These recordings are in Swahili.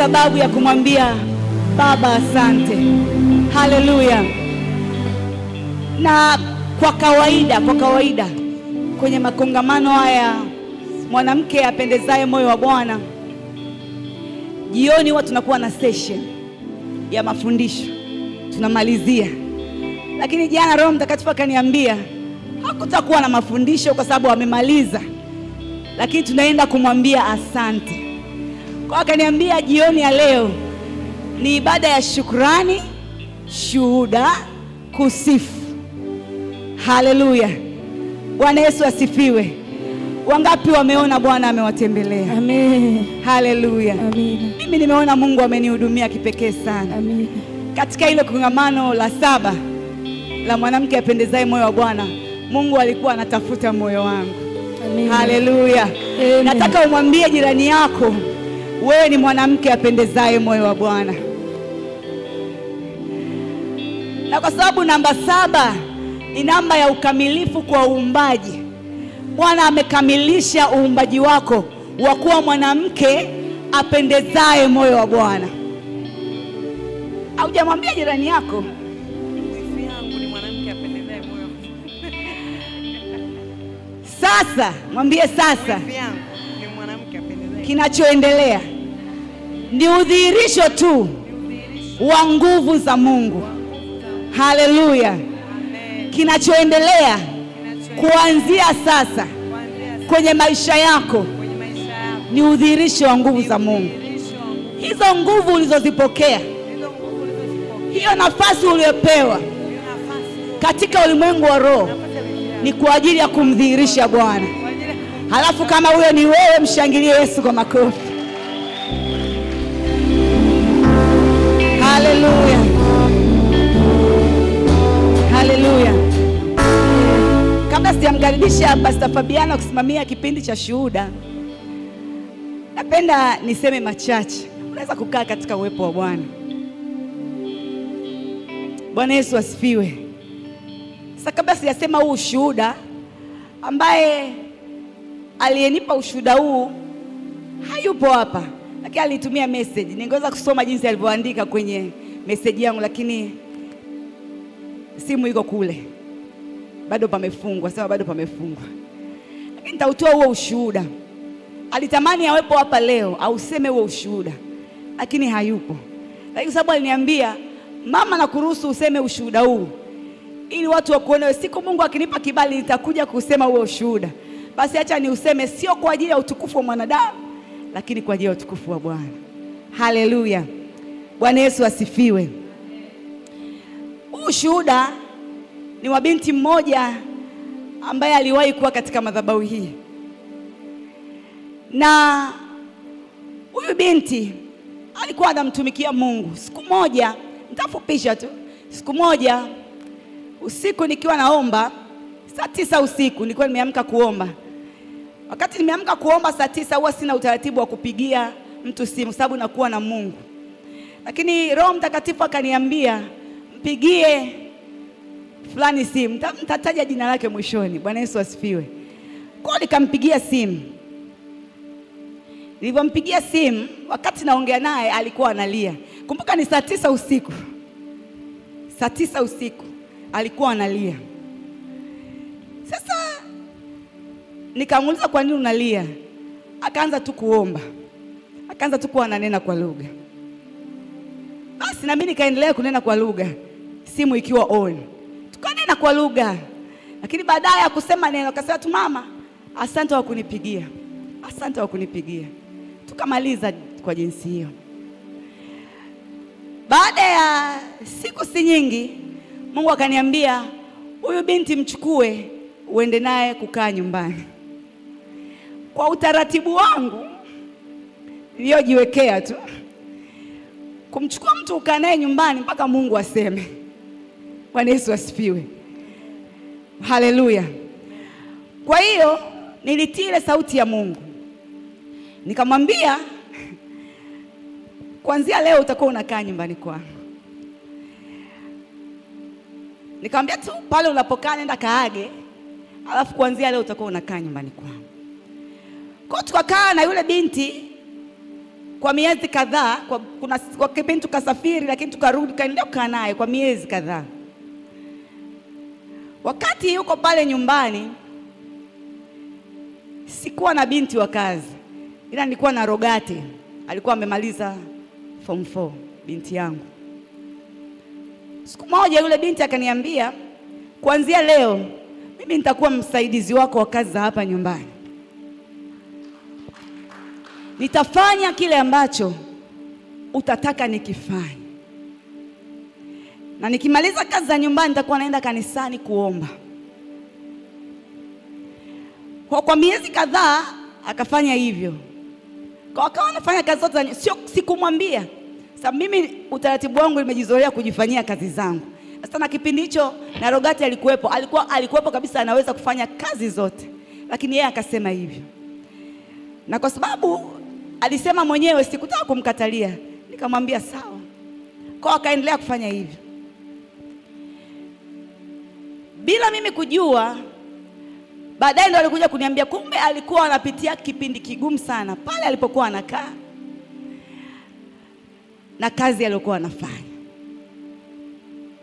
sababu ya kumwambia Baba asante. Haleluya. Na kwa kawaida kwenye makongamano haya mwanamke apendezaye moyo wa Bwana, jioni huwa tunakuwa na session ya mafundisho tunamalizia. Lakini jana Roho Mtakatifu akaniambia hakutakuwa na mafundisho kwa sababu wamemaliza, lakini tunaenda kumwambia asante. Kwa akaniambia jioni ya leo ni ibada ya shukrani, shuhuda, kusifu. Haleluya. Bwana Yesu asifiwe. Wangapi wameona Bwana amewatembelea? Amen. Haleluya. Amen. Mimi nimeona Mungu amenihudumia kipekee sana. Amen. Katika ile kongamano la 7 la mwanamke apendezaye moyo wa Bwana, Mungu alikuwa anatafuta moyo wangu. Amen. Haleluya. Nataka umwambie jirani yako, wewe ni mwanamke apendezaye moyo wa Bwana. Na kwa sababu namba 7 ni namba ya ukamilifu kwa uumbaji, Bwana amekamilisha uumbaji wako wa kuwa mwanamke apendezaye moyo wa Bwana. Haujamwambia jirani yako, wifi yangu ni mwanamke apendezaye moyo. Sasa mwambie sasa, Wifi yangu ni mwanamke apendezaye. kinachoendelea ni udhihirisho tu wa nguvu za Mungu. Haleluya. Kinachoendelea kuanzia sasa kwenye maisha yako ni udhihirisho wa nguvu za Mungu. Hizo nguvu ulizozipokea, hiyo nafasi uliyopewa katika ulimwengu wa roho ni kwa ajili ya kumdhihirisha Bwana. Halafu kama huyo ni wewe, mshangilie Yesu kwa makofi. Haleluya. Haleluya. Kabla sijamkaribisha Pastor Fabiano kusimamia kipindi cha shuhuda, napenda niseme machache. Unaweza kukaa katika uwepo wa Bwana. Bwana Yesu asifiwe. Sasa kabla sijasema huu ushuhuda, ambaye aliyenipa ushuhuda huu hayupo hapa, lakini alitumia message. Ningeweza kusoma jinsi alivyoandika kwenye message yangu, lakini simu iko kule, bado pamefungwa. Sema bado pamefungwa, lakini nitautoa huo ushuhuda. Alitamani awepo hapa leo au useme huo ushuhuda, lakini hayupo. Lakini sababu aliniambia, mama, na kuruhusu useme ushuhuda huu ili watu wakuone. Siku Mungu akinipa kibali nitakuja kusema huo ushuhuda, basi acha ni useme sio kwa ajili ya utukufu wa mwanadamu, lakini kwa ajili ya utukufu wa Bwana. Haleluya. Bwana Yesu asifiwe. Ushuhuda ni wa binti mmoja ambaye aliwahi kuwa katika madhabahu hii. Na huyu binti alikuwa anamtumikia Mungu. Siku moja, nitafupisha tu. Siku moja usiku nikiwa naomba, saa 9 usiku nilikuwa nimeamka kuomba. Wakati nimeamka kuomba saa 9 huwa sina utaratibu wa kupigia mtu simu sababu nakuwa na Mungu. Lakini Roho Mtakatifu akaniambia mpigie fulani simu. Nitataja jina lake mwishoni. Bwana Yesu asifiwe. Kwa nikampigia simu. Nilipompigia simu, wakati naongea naye alikuwa analia. Kumbuka ni saa 9 usiku. Saa 9 usiku alikuwa analia. Sasa nikamuuliza kwa nini unalia? Akaanza tu kuomba. Akaanza tu kuwa ananena kwa lugha. Basi na mimi nikaendelea kunena kwa lugha, simu ikiwa on. Tukanena kwa lugha. Lakini baadaye akusema neno, akasema tu mama, asante kwa kunipigia. Asante kwa kunipigia. Tukamaliza kwa jinsi hiyo. Baada ya siku si nyingi, Mungu akaniambia huyu binti mchukue uende naye kukaa nyumbani. Kwa utaratibu wangu niliojiwekea tu, kumchukua mtu ukaa naye nyumbani mpaka Mungu aseme. Bwana Yesu asifiwe. Haleluya. Kwa hiyo nilitii ile sauti ya Mungu. Nikamwambia kuanzia leo utakuwa unakaa nyumbani kwangu. Nikamwambia tu pale unapokaa nenda kaage, alafu kuanzia leo utakuwa unakaa nyumbani kwangu. Kwa tukakaa na yule binti kwa miezi kadhaa, kwa kipindi tukasafiri, lakini tukarudi kaendelea kukaa naye kwa miezi kadhaa. Wakati yuko pale nyumbani, sikuwa na binti wa kazi, ila nilikuwa na Rogate. Alikuwa amemaliza form 4, binti yangu. Siku moja yule binti akaniambia, kuanzia leo mimi nitakuwa msaidizi wako wa kazi za hapa nyumbani. Nitafanya kile ambacho utataka nikifanye. Na nikimaliza kazi za nyumbani nitakuwa naenda kanisani kuomba. Kwa miezi kadhaa akafanya hivyo. Kwa akawa anafanya kazi zote, sikumwambia. Sababu mimi utaratibu wangu nimejizoea kujifanyia kazi zangu. Sasa na kipindi hicho na Rogati alikuwepo kabisa, anaweza kufanya kazi zote. Lakini yeye akasema hivyo. Na kwa sababu alisema mwenyewe, sikutaka kumkatalia. Nikamwambia sawa. Kwa akaendelea kufanya hivyo. Bila mimi kujua, baadaye ndo alikuja kuniambia kumbe alikuwa anapitia kipindi kigumu sana pale alipokuwa anakaa na kazi aliyokuwa anafanya.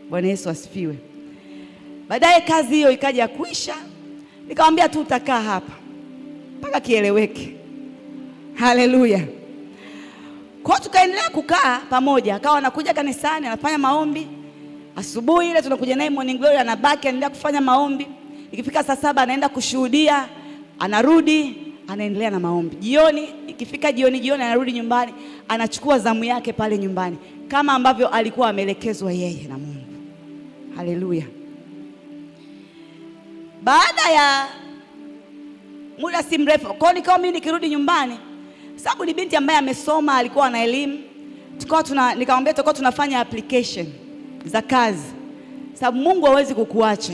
Bwana Yesu asifiwe. Baadaye kazi hiyo ikaja kuisha. Nikamwambia tu utakaa hapa mpaka kieleweke. Haleluya. Kwa tukaendelea kukaa pamoja. Akawa anakuja kanisani, anafanya maombi. Asubuhi ile tunakuja naye morning glory, anabaki anaendelea kufanya maombi. Ikifika saa 7 anaenda kushuhudia, anarudi, anaendelea na maombi. Jioni, ikifika jioni anarudi nyumbani, anachukua zamu yake pale nyumbani kama ambavyo alikuwa ameelekezwa yeye na Mungu. Haleluya. Baada ya muda si mrefu, kwa nikawa mimi nikirudi nyumbani, sababu ni binti ambaye amesoma, alikuwa na elimu, nikamwambia tutakuwa tunafanya application za kazi. Sababu Mungu hawezi kukuacha.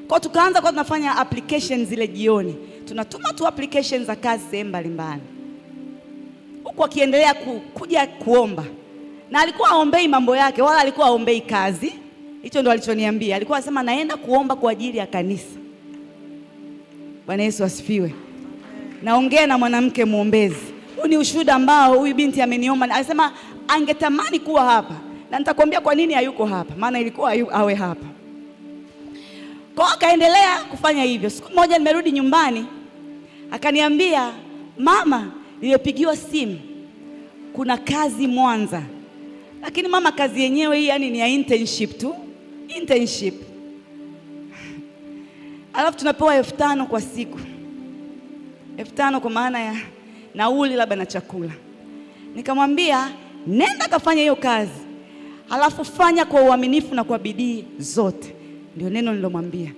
Kwa tukaanza kwa tunafanya applications zile jioni. Tunatuma tu applications za kazi sehemu mbalimbali. Huko akiendelea kuja kuomba. Na alikuwa aombei mambo yake, wala alikuwa aombei kazi. Hicho ndo alichoniambia. Alikuwa anasema naenda kuomba kwa ajili ya kanisa. Bwana Yesu asifiwe. Naongea na mwanamke muombezi. Huu ni ushuhuda ambao huyu binti ameniomba. Anasema angetamani kuwa hapa. Na nitakwambia kwa nini hayuko hapa. Maana ilikuwa awe hapa. Kwa akaendelea kufanya hivyo. Siku moja nimerudi nyumbani, akaniambia, "Mama, nilipigiwa simu. Kuna kazi Mwanza." Lakini mama, kazi yenyewe hii yani ni ya internship tu. Internship. Alafu tunapewa 5,000 kwa siku. 5,000 kwa maana ya nauli labda na chakula. Nikamwambia nenda kafanya hiyo kazi, halafu fanya kwa uaminifu na kwa bidii zote. Ndio neno nilomwambia.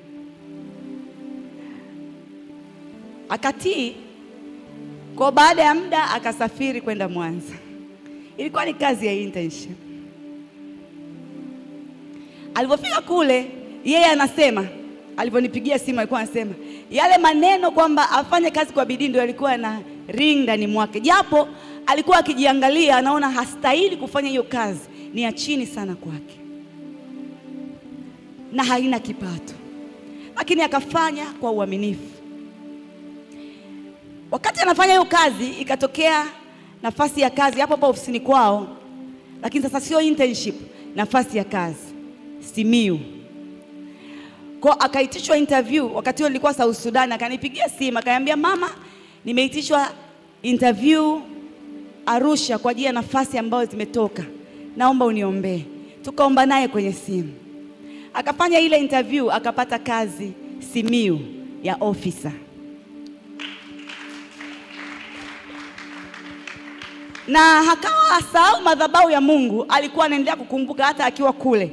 Akatii. Kwa baada ya muda akasafiri kwenda Mwanza. Ilikuwa ni kazi ya internship. Alipofika kule, yeye anasema, aliponipigia simu alikuwa anasema yale maneno kwamba afanye kazi kwa bidii ndio alikuwa na ring ndani mwake. Japo alikuwa akijiangalia anaona hastahili kufanya hiyo kazi, ni ya chini sana kwake na haina kipato, lakini akafanya kwa uaminifu. Wakati anafanya hiyo kazi ikatokea nafasi ya kazi hapo hapo ofisini kwao, lakini sasa sio internship, nafasi ya kazi Simiyu. Kwa akaitishwa interview. Wakati huo nilikuwa South Sudan. Akanipigia simu akaniambia, mama, nimeitishwa interview Arusha kwa ajili ya nafasi ambazo zimetoka, naomba uniombee. Tukaomba naye kwenye simu. Akafanya ile interview, akapata kazi Simiyu ya officer. Na hakawa asahau madhabahu ya Mungu, alikuwa anaendelea kukumbuka hata akiwa kule.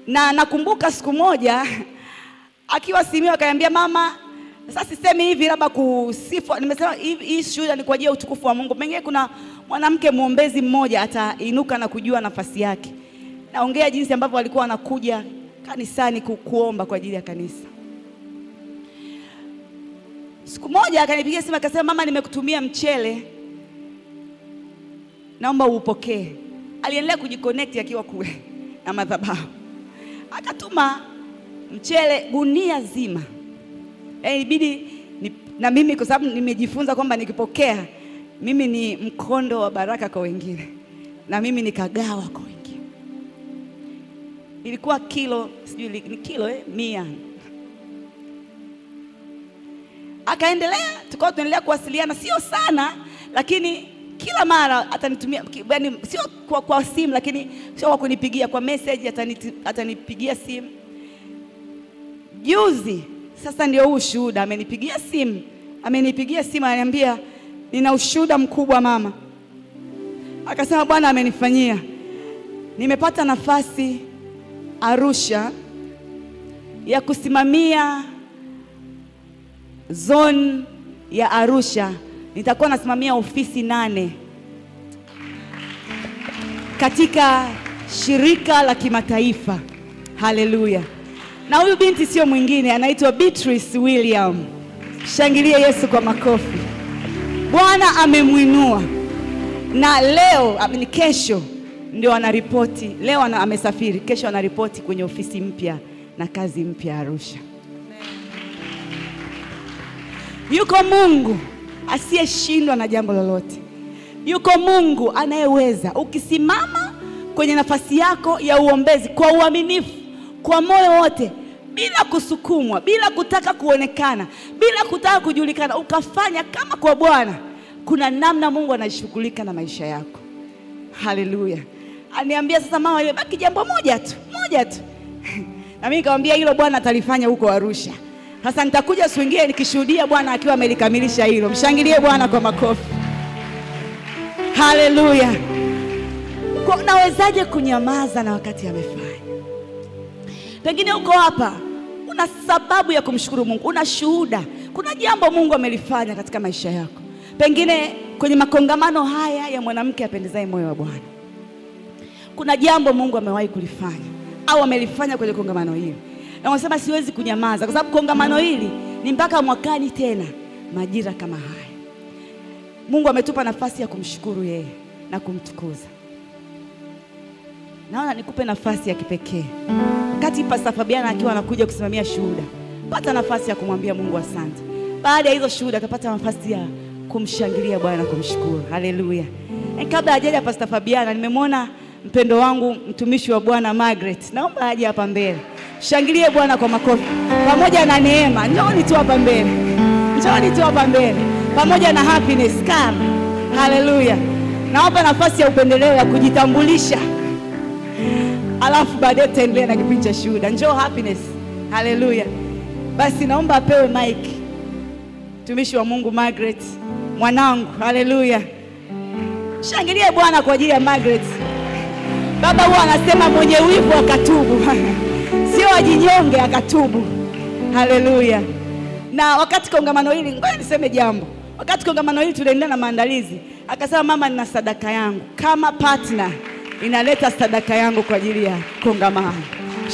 Na nakumbuka siku moja akiwa Simiyu akaniambia, mama, sasa sisemi hivi labda kusifu, nimesema hii shuhuda ni kwa ajili ya utukufu wa Mungu. Pengine kuna mwanamke muombezi mmoja atainuka na kujua nafasi yake. Naongea jinsi ambavyo walikuwa wanakuja kanisani kuomba kwa ajili ya kanisa. Siku moja akanipigia simu akasema, mama, nimekutumia mchele, naomba uupokee. Aliendelea kujiconnect akiwa kule na madhabahu. Akatuma mchele gunia zima. Ilibidi na mimi, kwa sababu nimejifunza kwamba nikipokea mimi ni mkondo wa baraka kwa wengine, na mimi nikagawa kwa wengine. Ilikuwa kilo, sijui ni kilo 100. Akaendelea, tukao tunaendelea kuwasiliana, sio sana, lakini kila mara atanitumia, yani sio kwa simu, lakini sio kwa kunipigia, kwa message atanipigia simu. Juzi sasa ndio huu ushuhuda, amenipigia simu ananiambia, nina ushuhuda mkubwa mama. Akasema, Bwana amenifanyia, nimepata nafasi Arusha ya kusimamia zone ya Arusha. Nitakuwa nasimamia ofisi 8 katika shirika la kimataifa. Haleluya. Na huyu binti sio mwingine, anaitwa Beatrice William. Shangilie Yesu kwa makofi. Bwana amemuinua. Na leo, kesho ndio anaripoti. Leo amesafiri, kesho anaripoti kwenye ofisi mpya na kazi mpya Arusha. Yuko Mungu asiyeshindwa na jambo lolote. Yuko Mungu anayeweza. Ukisimama kwenye nafasi yako ya uombezi kwa uaminifu, kwa moyo wote, bila kusukumwa, bila kutaka kuonekana, bila kutaka kujulikana, ukafanya kama kwa Bwana, kuna namna Mungu anashughulika na maisha yako. Haleluya. Aniambia sasa, mama, ile baki jambo moja tu. Na mimi nikamwambia hilo Bwana atalifanya huko Arusha. Sasa nitakuja siku nyingine nikishuhudia Bwana akiwa amelikamilisha hilo. Mshangilie Bwana kwa makofi. Haleluya. Kwa unawezaje kunyamaza na wakati amefanya? Pengine uko hapa, una sababu ya kumshukuru Mungu, una shuhuda, kuna jambo Mungu amelifanya katika maisha yako. Pengine kwenye makongamano haya ya mwanamke apendezaye moyo wa Bwana, kuna jambo Mungu amewahi kulifanya au amelifanya kwenye kongamano hili. Na unasema siwezi kunyamaza kwa sababu kongamano hili ni mpaka mwakani tena majira kama haya. Mungu ametupa nafasi ya kumshukuru yeye na kumtukuza. Naona nikupe nafasi ya kipekee. Wakati Pastor Fabiana akiwa anakuja kusimamia shuhuda, pata nafasi ya kumwambia Mungu asante. Baada ya hizo shuhuda utapata nafasi ya kumshangilia Bwana na kumshukuru. Haleluya. Kabla hajaja Pastor Fabiana, nimemwona mpendo wangu mtumishi wa Bwana Margaret. Naomba aje hapa mbele. Shangilie Bwana kwa makofi. Pamoja na Neema, njooni tu hapa mbele. Pamoja na Happiness, come. Haleluya. Naomba nafasi ya upendeleo ya kujitambulisha. Alafu baadaye tutaendelea na kipindi cha shuhuda. Njoo Happiness. Haleluya. Basi naomba apewe mic. mtumishi wa Mungu Margaret, mwanangu. Haleluya. Shangilie Bwana kwa ajili ya Margaret. Baba huwa anasema mwenye wivu akatubu. Sio ajinyonge akatubu. Haleluya. Na wakati kongamano hili, ngoja niseme jambo. Wakati kongamano hili tuliendelea na maandalizi, akasema mama, nina sadaka yangu. Kama partner inaleta sadaka yangu kwa ajili ya kongamano.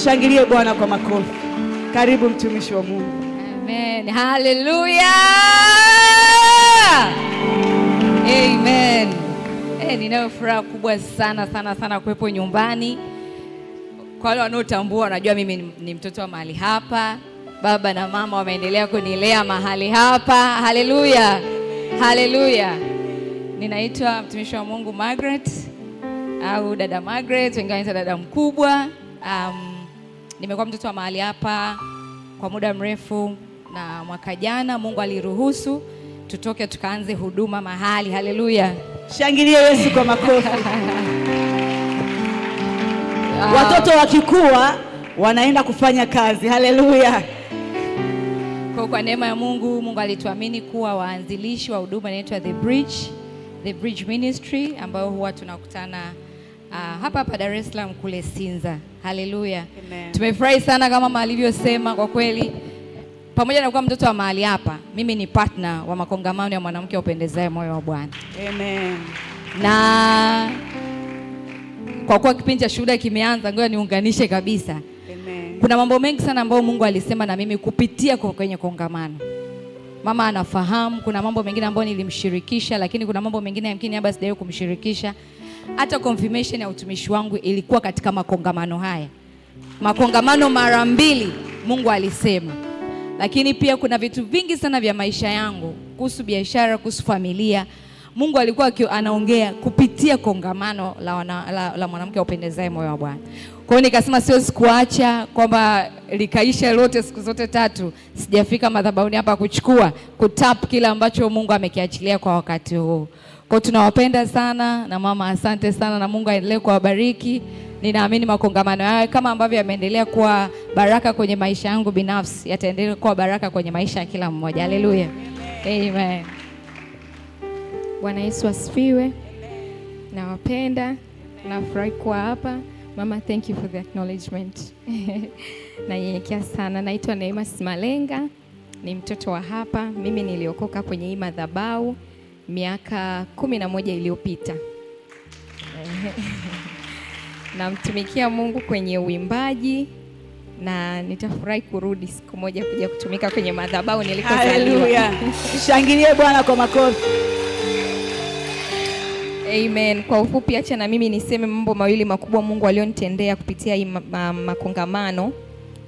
Shangilie Bwana kwa makofi. Karibu mtumishi wa Mungu. Amen. Haleluya. Amen. Ninayo furaha kubwa sana kuwepo nyumbani. Kwa wale wanaotambua wanajua mimi ni mtoto wa mahali hapa. Baba na mama wameendelea kunilea mahali hapa. Haleluya. Haleluya. Ninaitwa mtumishi wa Mungu Margaret au dada Margaret, wengine wanaita dada mkubwa. Nimekuwa mtoto wa mahali hapa kwa muda mrefu, na mwaka jana Mungu aliruhusu tutoke tukaanze huduma mahali. Haleluya. Shangilie Yesu kwa makofi. Watoto wakikua wanaenda kufanya kazi. Haleluya. Kwa neema ya Mungu alituamini kuwa waanzilishi wa huduma inaitwa The Bridge Ministry, ambayo huwa tunakutana hapa Dar es Salaam kule Sinza. Haleluya. Tumefurahi sana kama alivyosema, kwa kweli pamoja na kuwa mtoto wa mahali hapa, mimi ni partner wa makongamano ya mwanamke upendezaye moyo wa Bwana. Amen. Na kwa kuwa kipindi cha shuhuda kimeanza, ngoja niunganishe kabisa. Amen. Kuna mambo mengi sana ambayo Mungu alisema na mimi kupitia kwenye kongamano. Mama anafahamu kuna mambo mengine ambayo nilimshirikisha, lakini kuna mambo mengine yamkini haba sijawahi kumshirikisha. Hata confirmation ya utumishi wangu ilikuwa katika makongamano haya. Makongamano mara 2 Mungu alisema. Lakini pia kuna vitu vingi sana vya maisha yangu, kuhusu biashara, kuhusu familia, Mungu alikuwa anaongea kupitia kongamano la mwanamke upendezaye moyo wa Bwana. Kwa hiyo nikasema siwezi kuacha kwamba likaisha lote siku zote 3 sijafika madhabahuni hapa kutap kila ambacho Mungu amekiachilia kwa wakati huu. Kwa tunawapenda sana, na mama asante sana, na Mungu aendelee kuwabariki. Ninaamini makongamano haya kama ambavyo yameendelea kuwa baraka kwenye maisha yangu binafsi, yataendelea kuwa baraka kwenye maisha ya kila mmoja. Haleluya. Amen. Bwana Yesu asifiwe. Nawapenda. Nafurahi kuwa hapa. Mama, thank you for the acknowledgement. Nanyenyekea sana. Naitwa Neema Simalenga. Ni mtoto wa hapa. Mimi niliokoka kwenye hii madhabahu miaka 11 iliyopita. Namtumikia Mungu kwenye uimbaji, na nitafurahi kurudi siku moja kuja kutumika kwenye madhabahu nilikozaliwa. Haleluya. Shangilie Bwana kwa makofi. Amen. Kwa ufupi acha na mimi niseme mambo mawili makubwa Mungu alionitendea kupitia hii makongamano.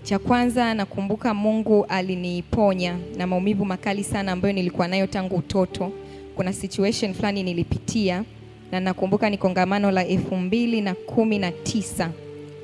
Cha kwanza, nakumbuka Mungu aliniponya na maumivu makali sana ambayo nilikuwa nayo tangu utoto. Kuna situation fulani nilipitia, na nakumbuka ni kongamano la 2019.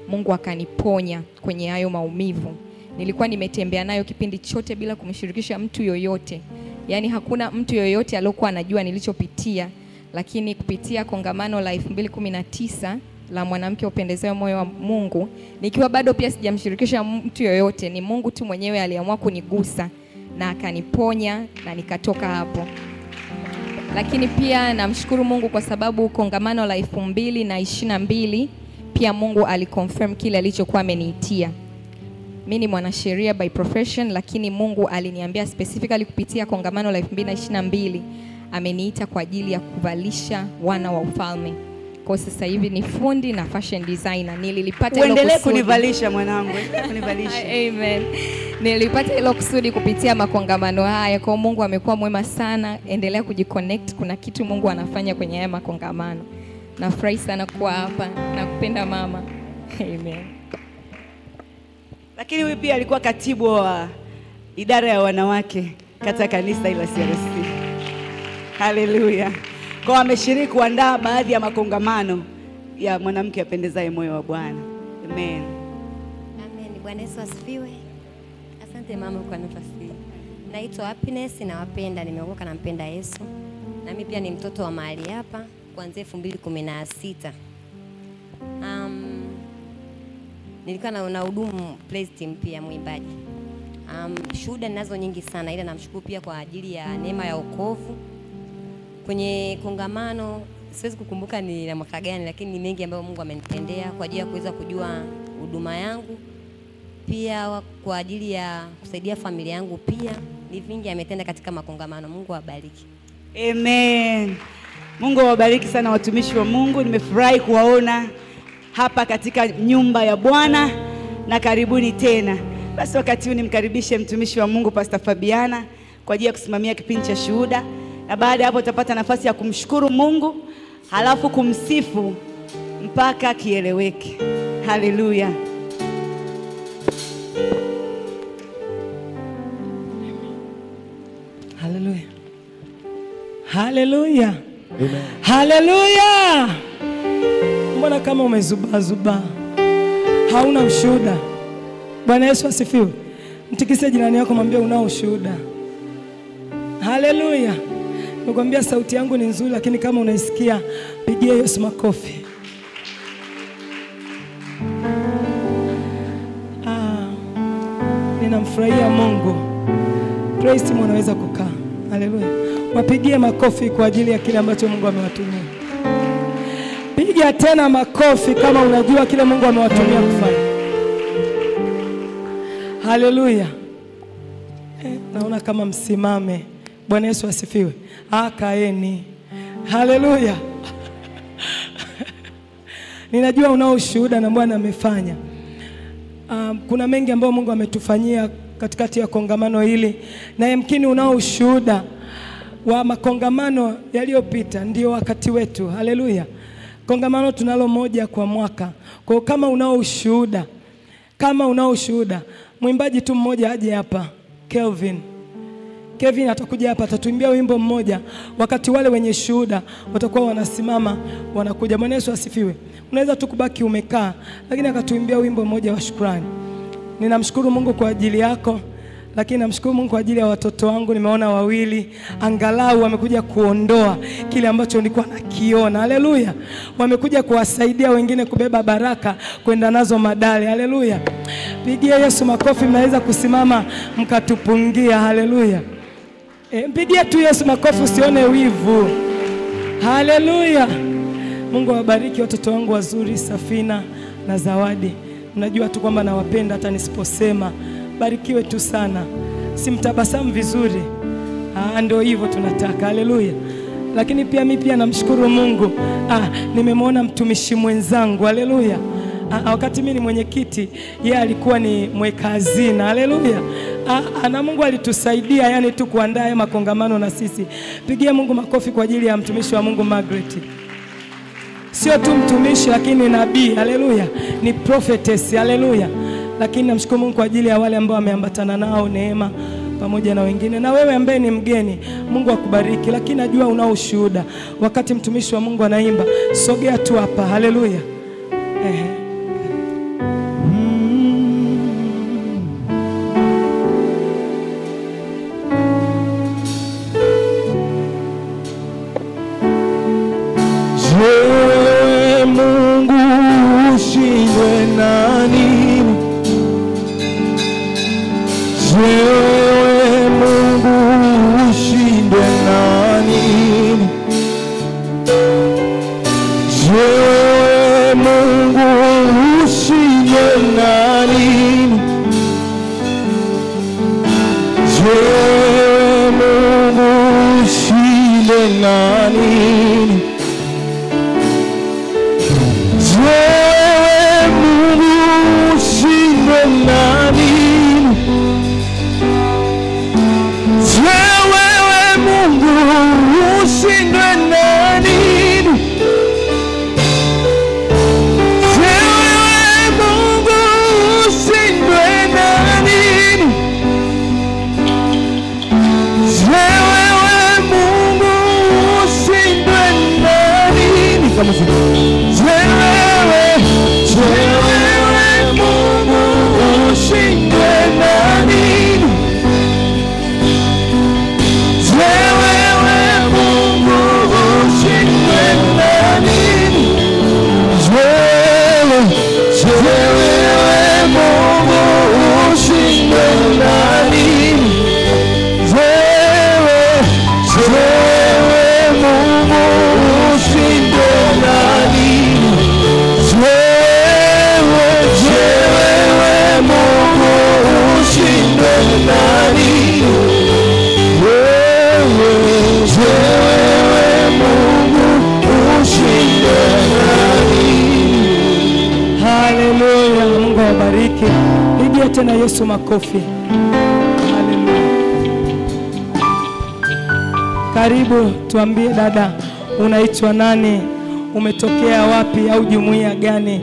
Mungu akaniponya kwenye hayo maumivu. Nilikuwa nimetembea nayo kipindi chote bila kumshirikisha mtu yoyote. Yaani hakuna mtu yoyote aliyokuwa anajua nilichopitia, lakini kupitia kongamano la 2019 la mwanamke upendezaye moyo wa Mungu, nikiwa bado pia sijamshirikisha mtu yoyote, ni Mungu tu mwenyewe aliamua kunigusa na akaniponya na nikatoka hapo. Lakini pia namshukuru Mungu kwa sababu kongamano la 2022 pia Mungu aliconfirm kile alichokuwa ameniitia. Mimi ni mwanasheria by profession, lakini Mungu aliniambia specifically kupitia kongamano la 2022 ameniita kwa ajili ya kuvalisha wana wa ufalme. Kwa sasa hivi ni fundi na fashion designer. Nililipata hilo kusudi. Uendelee kunivalisha mwanangu, kunivalisha. Amen. Nilipata hilo kusudi kupitia makongamano haya. Kwa Mungu amekuwa mwema sana. Endelea kujiconnect, kuna kitu Mungu anafanya kwenye haya makongamano. Nafurahi sana kuwa hapa. Nakupenda mama. Amen. Lakini huyu pia alikuwa katibu wa idara ya wanawake katika kanisa la CRC. Haleluya. Kwa ameshiriki kuandaa baadhi ya makongamano ya mwanamke apendezaye moyo wa Bwana. Amen. Amen. Bwana Yesu asifiwe. Asante mama kwa nafasi hii. Naitwa Happiness, nawapenda, nimeokoka na mpenda Yesu. Na mimi pia ni mtoto wa mahali hapa kuanzia 2016. Nilikuwa na hudumu praise team pia mwimbaji. Shuhuda ninazo nyingi sana, ila namshukuru pia kwa ajili ya neema ya wokovu. Kwenye kongamano siwezi kukumbuka ni na mwaka gani, lakini ni mengi ambayo Mungu amenitendea kwa ajili ya kuweza kujua huduma yangu, pia kwa ajili ya kusaidia familia yangu, pia ni vingi ametenda katika makongamano. Mungu awabariki. Amen. Mungu awabariki sana watumishi wa Mungu. Nimefurahi kuwaona hapa katika nyumba ya Bwana na karibuni tena. Basi wakati huu nimkaribishe mtumishi wa Mungu Pastor Fabiana kwa ajili ya kusimamia kipindi cha shuhuda, na baada hapo utapata nafasi ya kumshukuru Mungu halafu kumsifu mpaka kieleweke. Haleluya. Haleluya. Haleluya. Amen. Haleluya. Mbona kama umezuba hauna ushuhuda? Bwana Yesu asifiwe. Mtikise jirani yako, mwambie unao ushuhuda. Haleluya. Nakwambia sauti yangu ni nzuri, lakini kama unaisikia pigie Yesu makofi. Ninamfurahia Mungu. Praise team, unaweza kukaa. Haleluya. Wapigie makofi kwa ajili ya kile ambacho Mungu amewatumia. Piga tena makofi kama unajua kile Mungu amewatumia kufanya. Haleluya. Naona kama msimame. Bwana Yesu asifiwe. Kaeni. Haleluya. Ninajua unao ushuhuda na Bwana amefanya. Kuna mengi ambayo Mungu ametufanyia katikati ya kongamano hili, na yamkini unao ushuhuda wa makongamano yaliyopita. Ndio wakati wetu. Haleluya. Kongamano tunalo moja kwa mwaka. Kwa kama unao ushuhuda, mwimbaji tu mmoja aje hapa. Kevin atakuja hapa, atatuimbia wimbo mmoja, wakati wale wenye shuhuda watakuwa wanasimama wanakuja. Bwana Yesu asifiwe. Unaweza tu kubaki umekaa, lakini akatuimbia wimbo mmoja wa shukrani. Ninamshukuru Mungu kwa ajili yako, lakini namshukuru Mungu kwa ajili ya watoto wangu. Nimeona wawili angalau wamekuja kuondoa kile ambacho nilikuwa nakiona. Haleluya. Wamekuja kuwasaidia wengine kubeba baraka kwenda nazo madale. Haleluya. Pigia Yesu makofi, mnaweza kusimama mkatupungia. Haleluya. Mpigie tu Yesu makofi, usione wivu. Haleluya. Mungu awabariki watoto wangu wazuri, Safina na Zawadi. Mnajua tu kwamba nawapenda hata nisiposema. Barikiwe tu sana. Simtabasamu vizuri. Ndio hivyo tunataka. Haleluya. Lakini pia mimi pia namshukuru Mungu. Nimemwona mtumishi mwenzangu. Haleluya. Wakati mimi ni mwenyekiti, yeye alikuwa ni mweka hazina. Haleluya. Na Mungu alitusaidia yani tu kuandaa makongamano na sisi. Pigia Mungu makofi kwa ajili ya mtumishi wa Mungu Margaret. Sio tu mtumishi, lakini nabii. Haleluya. Ni prophetess. Haleluya. Lakini namshukuru Mungu kwa ajili ya wale ambao wameambatana nao Neema pamoja na wengine. Na wewe ambaye ni mgeni, Mungu akubariki. Lakini najua unao ushuhuda. Wakati mtumishi wa Mungu anaimba, sogea tu hapa. Haleluya. Mungu ushindwe nani? Wewe Mungu ushindwe nani? Wewe Mungu ushindwe nani? Wewe Mungu ushindwe nani? Wewe Mungu ushindwe nani? Wewe Mungu ushindwe nani? Wewe Mungu ushindwe nani? Wewe Mungu ushindwe nani? Kama Mungu ushindwe nani? awabariki. Pigia tena Yesu makofi. Haleluya. Karibu, tuambie dada, unaitwa nani? Umetokea wapi au jumuiya gani?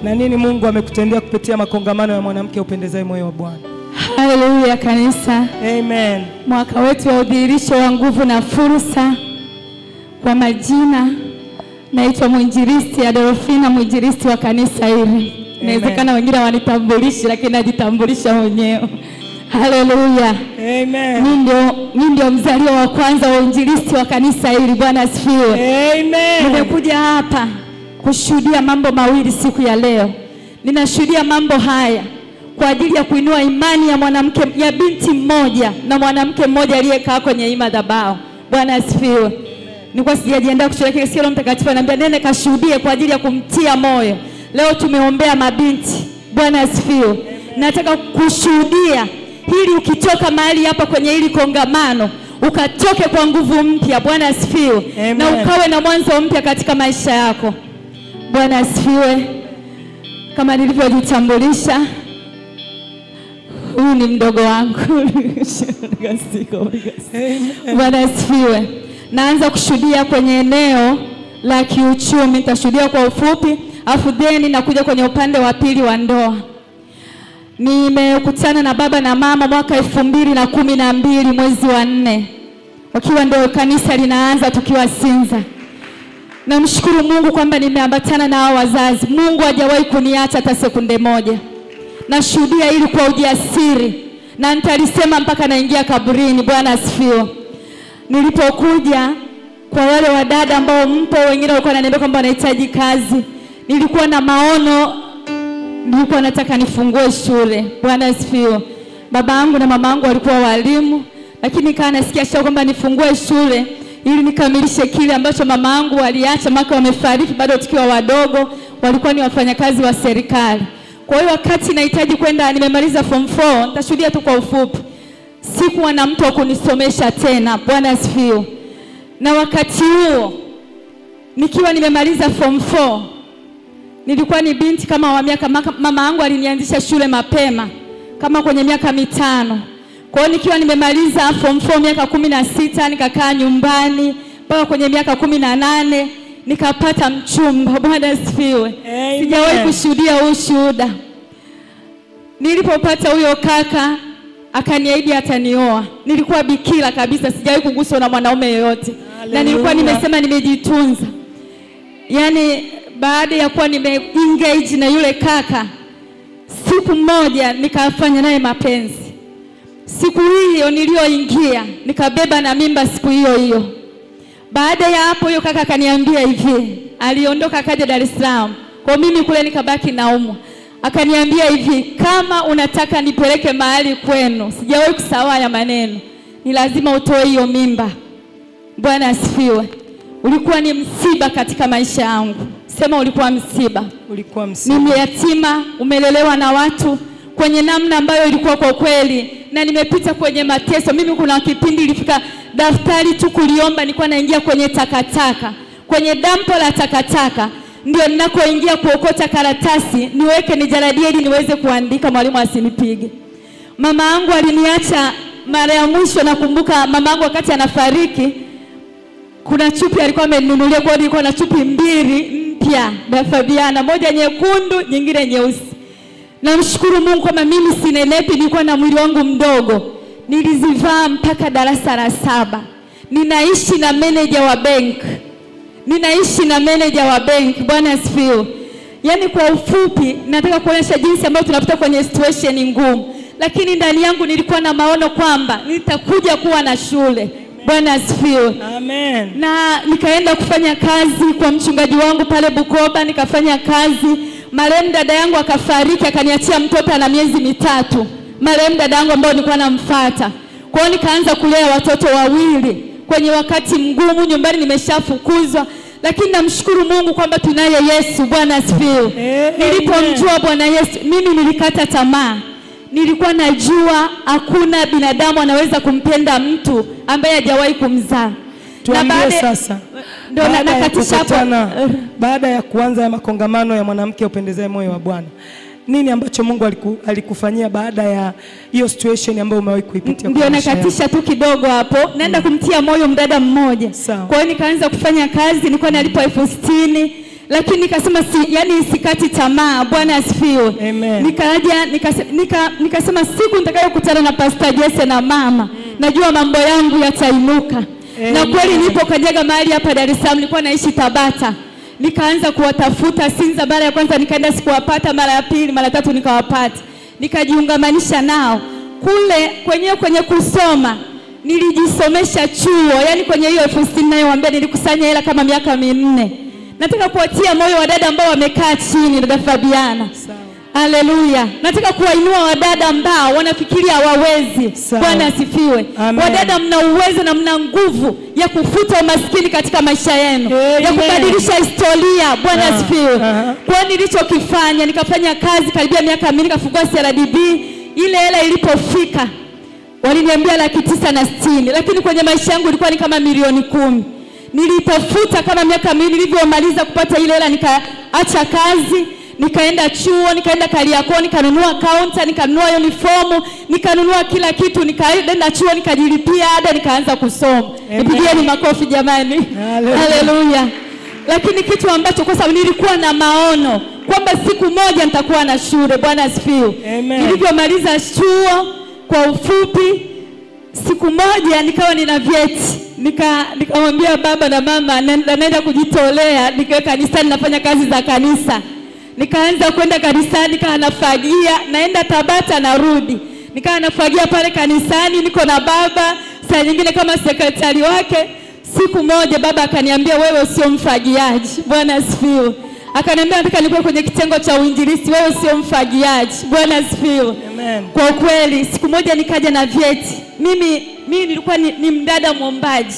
Na nini Mungu amekutendea kupitia makongamano ya mwanamke upendezaye moyo wa Bwana? Haleluya kanisa. Amen. Mwaka wetu wa udhihirisho wa nguvu na fursa. Kwa majina naitwa mwinjilisti Adolfina, mwinjilisti wa kanisa hili. Inawezekana wengine wanitambulishi lakini najitambulisha mwenyewe. Haleluya. Amen. Mimi ndio mzaliwa wa kwanza wa uinjilisti wa kanisa hili. Bwana asifiwe. Amen. Nimekuja hapa kushuhudia mambo mawili siku ya leo. Ninashuhudia mambo haya kwa ajili ya kuinua imani ya mwanamke, ya binti mmoja na mwanamke mmoja aliyekaa kwenye hii madhabahu. Bwana asifiwe. Nilikuwa sijajiandaa kushuhudia, kile Roho Mtakatifu ananiambia nene kashuhudie kwa ajili ya kumtia moyo. Leo tumeombea mabinti. Bwana asifiwe. Nataka kushuhudia hili, ukitoka mahali hapa kwenye hili kongamano ukatoke kwa nguvu mpya. Bwana asifiwe. Na ukawe na mwanzo mpya katika maisha yako. Bwana asifiwe. Kama nilivyojitambulisha, huyu ni mdogo wangu. Bwana asifiwe. Naanza kushuhudia kwenye eneo la kiuchumi. Nitashuhudia kwa ufupi, afu then nakuja kwenye upande wa pili wa ndoa. Nimekutana na baba na mama mwaka 2012 mwezi wa 4. Wakiwa ndio kanisa linaanza tukiwa Sinza. Namshukuru Mungu kwamba nimeambatana na hao wazazi. Mungu hajawahi kuniacha hata sekunde moja. Nashuhudia ili kwa ujasiri na nitalisema mpaka naingia kaburini. Bwana asifiwe. Nilipokuja kwa wale wadada ambao mpo, wengine walikuwa wananiambia kwamba wanahitaji kazi. Nilikuwa na maono, nilikuwa nataka nifungue shule. Bwana asifiwe. Baba yangu na mama yangu walikuwa walimu, lakini nikawa nasikia shauku kwamba nifungue shule ili nikamilishe kile ambacho mama yangu waliacha, maka wamefariki bado tukiwa wadogo, walikuwa ni wafanyakazi wa serikali. Kwa hiyo wakati nahitaji kwenda, nimemaliza form 4, nitashuhudia tu kwa ufupi. Sikuwa na mtu wa kunisomesha tena. Bwana asifiwe. Na wakati huo nikiwa nimemaliza form 4, nilikuwa ni binti kama wa miaka, mama yangu alinianzisha shule mapema kama kwenye miaka 5. Kwa hiyo nikiwa nimemaliza form 4 miaka 16, nikakaa nyumbani mpaka kwenye miaka 18 nikapata mchumba. Bwana asifiwe. Sijawahi kushuhudia ushuhuda. Nilipopata huyo kaka akaniahidi atanioa. Nilikuwa bikira kabisa, sijawahi kuguswa na mwanaume yeyote. Na nilikuwa nimesema nimejitunza. Yaani baada ya kuwa engage na yule kaka, siku moja nikafanya naye mapenzi. Siku hiyo niliyoingia nikabeba na mimba siku hiyo hiyo. Baada ya hapo huyo kaka akaniambia hivi, aliondoka akaja Dar es Salaam. Kwa mimi kule nikabaki naumwa. Akaniambia hivi, kama unataka nipeleke mahali kwenu, sijawahi kusahau ya maneno, ni lazima utoe hiyo mimba. Bwana asifiwe. Ulikuwa ni msiba katika maisha yangu. Sema ulikuwa msiba. Ulikuwa msiba. Ni yatima, umelelewa na watu kwenye namna ambayo ilikuwa kwa kweli, na nimepita kwenye mateso. Mimi kuna kipindi ilifika daftari tu kuliomba nilikuwa naingia kwenye takataka, kwenye dampo la takataka ndio ninakoingia kuokota karatasi niweke nijaradie ili niweze kuandika mwalimu asinipige. Mama yangu aliniacha mara ya mwisho, nakumbuka mama yangu wakati anafariki kuna chupi alikuwa ameninunulia, kwa nilikuwa na chupi 2 mpya da Fabiana, moja nyekundu nyingine nyeusi. Namshukuru Mungu kwamba mimi sinenepi, nilikuwa na mwili wangu mdogo. Nilizivaa mpaka darasa la 7. Ninaishi na manager wa bank. Bwana asifiwe. Yaani kwa ufupi nataka kuonyesha jinsi ambavyo tunapita kwenye situation ngumu, lakini ndani yangu nilikuwa na maono kwamba nitakuja kuwa na shule. Bwana asifiwe. Amen. Na nikaenda kufanya kazi kwa mchungaji wangu pale Bukoba, nikafanya kazi. Marehemu dada yangu akafariki, akaniachia mtoto ana miezi 3. Marehemu dada yangu ambao nilikuwa namfuata. Kwa hiyo nikaanza kulea watoto 2 kwenye wakati mgumu, nyumbani nimeshafukuzwa, lakini namshukuru Mungu kwamba tunaye Yesu. Bwana asifiwe. Nilipomjua Bwana Yesu, mimi nilikata tamaa. Nilikuwa najua hakuna binadamu anaweza kumpenda mtu ambaye hajawahi kumzaa. Tuambie sasa, baada ya kuanza ya makongamano ya mwanamke upendezaye moyo wa Bwana, nini ambacho Mungu alikufanyia baada ya hiyo situation ambayo umewahi kuipitia? Ndio nakatisha tu kidogo hapo. Naenda kumtia moyo mdada mmoja. Kwa hiyo nikaanza kufanya kazi, nilikuwa nalipwa 60,000, lakini nikasema sikati tamaa. Bwana asifiwe. Nikaja nikasema siku nitakayokutana na Pastor Jesse na mama, najua mambo yangu yatainuka. Na kweli nipo kajaga mahali hapa Dar es Salaam, nilikuwa naishi Tabata. Nikaanza kuwatafuta Sinza, mara ya kwanza nikaenda sikuwapata, mara ya pili, mara tatu nikawapata. Nikajiungamanisha nao. Kwenye kusoma nilijisomesha chuo, yani kwenye hiyo 60,000 nayowaambia nilikusanya hela kama miaka 4. Nataka kuwatia moyo wadada ambao wamekaa chini, dada Fabiana. Haleluya. Nataka kuwainua wadada ambao wanafikiria hawawezi. Bwana asifiwe. Wadada mna uwezo na mna nguvu ya kufuta umaskini katika maisha yenu. Ya kubadilisha historia. Bwana asifiwe. Kwa nilichokifanya, nikafanya kazi karibia miaka 2, nikafungua CRDB. Ile hela ilipofika waliniambia 960,000, lakini kwenye maisha yangu ilikuwa ni kama milioni 10. Nilipofuta kama miaka 2, nilivyomaliza kupata ile hela nikaacha kazi. Nikaenda chuo, nikaenda Kariakoo, nikanunua counter, nikanunua uniform, nikanunua kila kitu, nikaenda chuo, nikajilipia ada, nikaanza kusoma. Nipigieni makofi jamani. Haleluya. Lakini kitu ambacho kwa sababu nilikuwa na maono kwamba siku moja nitakuwa na shule. Bwana asifiwe. Nilivyomaliza chuo, kwa ufupi, siku moja nikawa nina vyeti. Nikamwambia baba na mama naenda kujitolea, nikaenda kanisani nafanya kazi za kanisa. Nikaanza kwenda kanisani, nikawa nafagia, naenda Tabata narudi. Nikawa nafagia pale kanisani, niko na baba, saa nyingine kama sekretari wake. Siku moja baba akaniambia wewe sio mfagiaji. Bwana asifiwe. Akaniambia nataka nikuwe kwenye kitengo cha uinjilisti, wewe sio mfagiaji. Bwana asifiwe. Kwa kweli siku moja nikaja na vyeti. Mimi nilikuwa ni mdada mwombaji.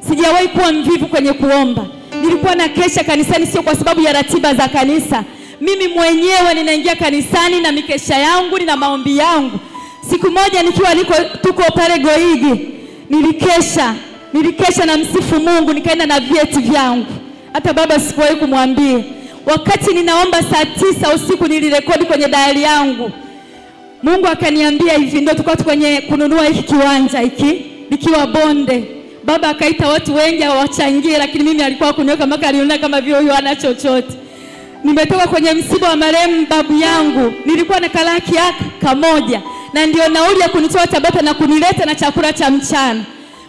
Sijawahi kuwa mvivu kwenye kuomba. Nilikuwa na kesha kanisani, sio kwa sababu ya ratiba za kanisa. Mimi mwenyewe ninaingia kanisani na mikesha yangu, nina maombi yangu. Siku moja nikiwa tuko pale Goigi, nilikesha na msifu Mungu, nikaenda na vyeti vyangu. Hata baba sikuwahi kumwambia. Wakati ninaomba saa 9 usiku nilirekodi kwenye diary yangu. Mungu akaniambia hivi, ndio tulikuwa kwenye kununua hiki kiwanja hiki, nikiwa Bonde. Baba akaita watu wengi wachangie, lakini mimi alikuwa kuniweka mpaka aliona kama vile huyo hana chochote. Nimetoka kwenye msiba wa marehemu babu yangu, nilikuwa na kalaki kamoja, na ndio nauli ya kunitoa Tabata na kunileta na chakula cha mchana.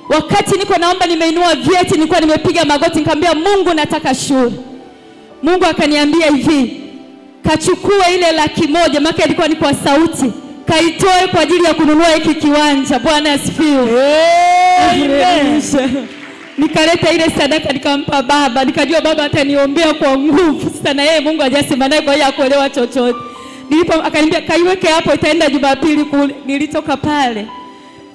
Wakati niko naomba nimeinua vyeti, nilikuwa nimepiga magoti, nikamwambia Mungu nataka shule. Mungu akaniambia hivi, kachukue ile 100,000, maana ilikuwa ni kwa sauti, kaitoe kwa ajili ya kununua hiki kiwanja. Bwana asifiwe. Nikaleta ile sadaka nikampa baba, nikajua baba ataniombea kwa nguvu. Sasa na yeye Mungu hajasema naye, kwa hiyo hakuelewa chochote. Akaniambia kaiweke hapo, itaenda Jumapili kule. Nilitoka pale,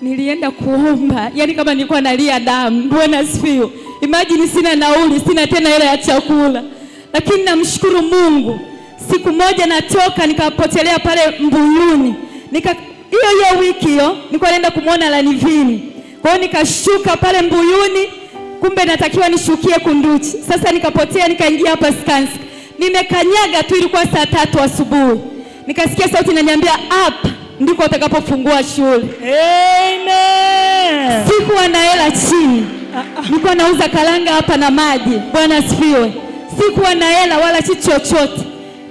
nilienda kuomba, yani kama nilikuwa nalia damu. Bwana asifiwe. Imagine sina nauli, sina tena hela ya chakula. Lakini namshukuru Mungu. Siku moja natoka nikapotelea pale Mbuyuni. Hiyo wiki hiyo nilikuwa naenda kumuona Lanivini. Kwa hiyo nikashuka pale Mbuyuni, kumbe natakiwa nishukie Kunduchi. Sasa nikapotea, nikaingia hapa Skanska. Nimekanyaga tu, ilikuwa saa 3 asubuhi. Nikasikia sauti inaniambia hapa ndiko utakapofungua shule. Amen. Sikuwa na hela chini. Nilikuwa nauza karanga hapa na maji. Bwana asifiwe. Sikuwa na hela wala chochote.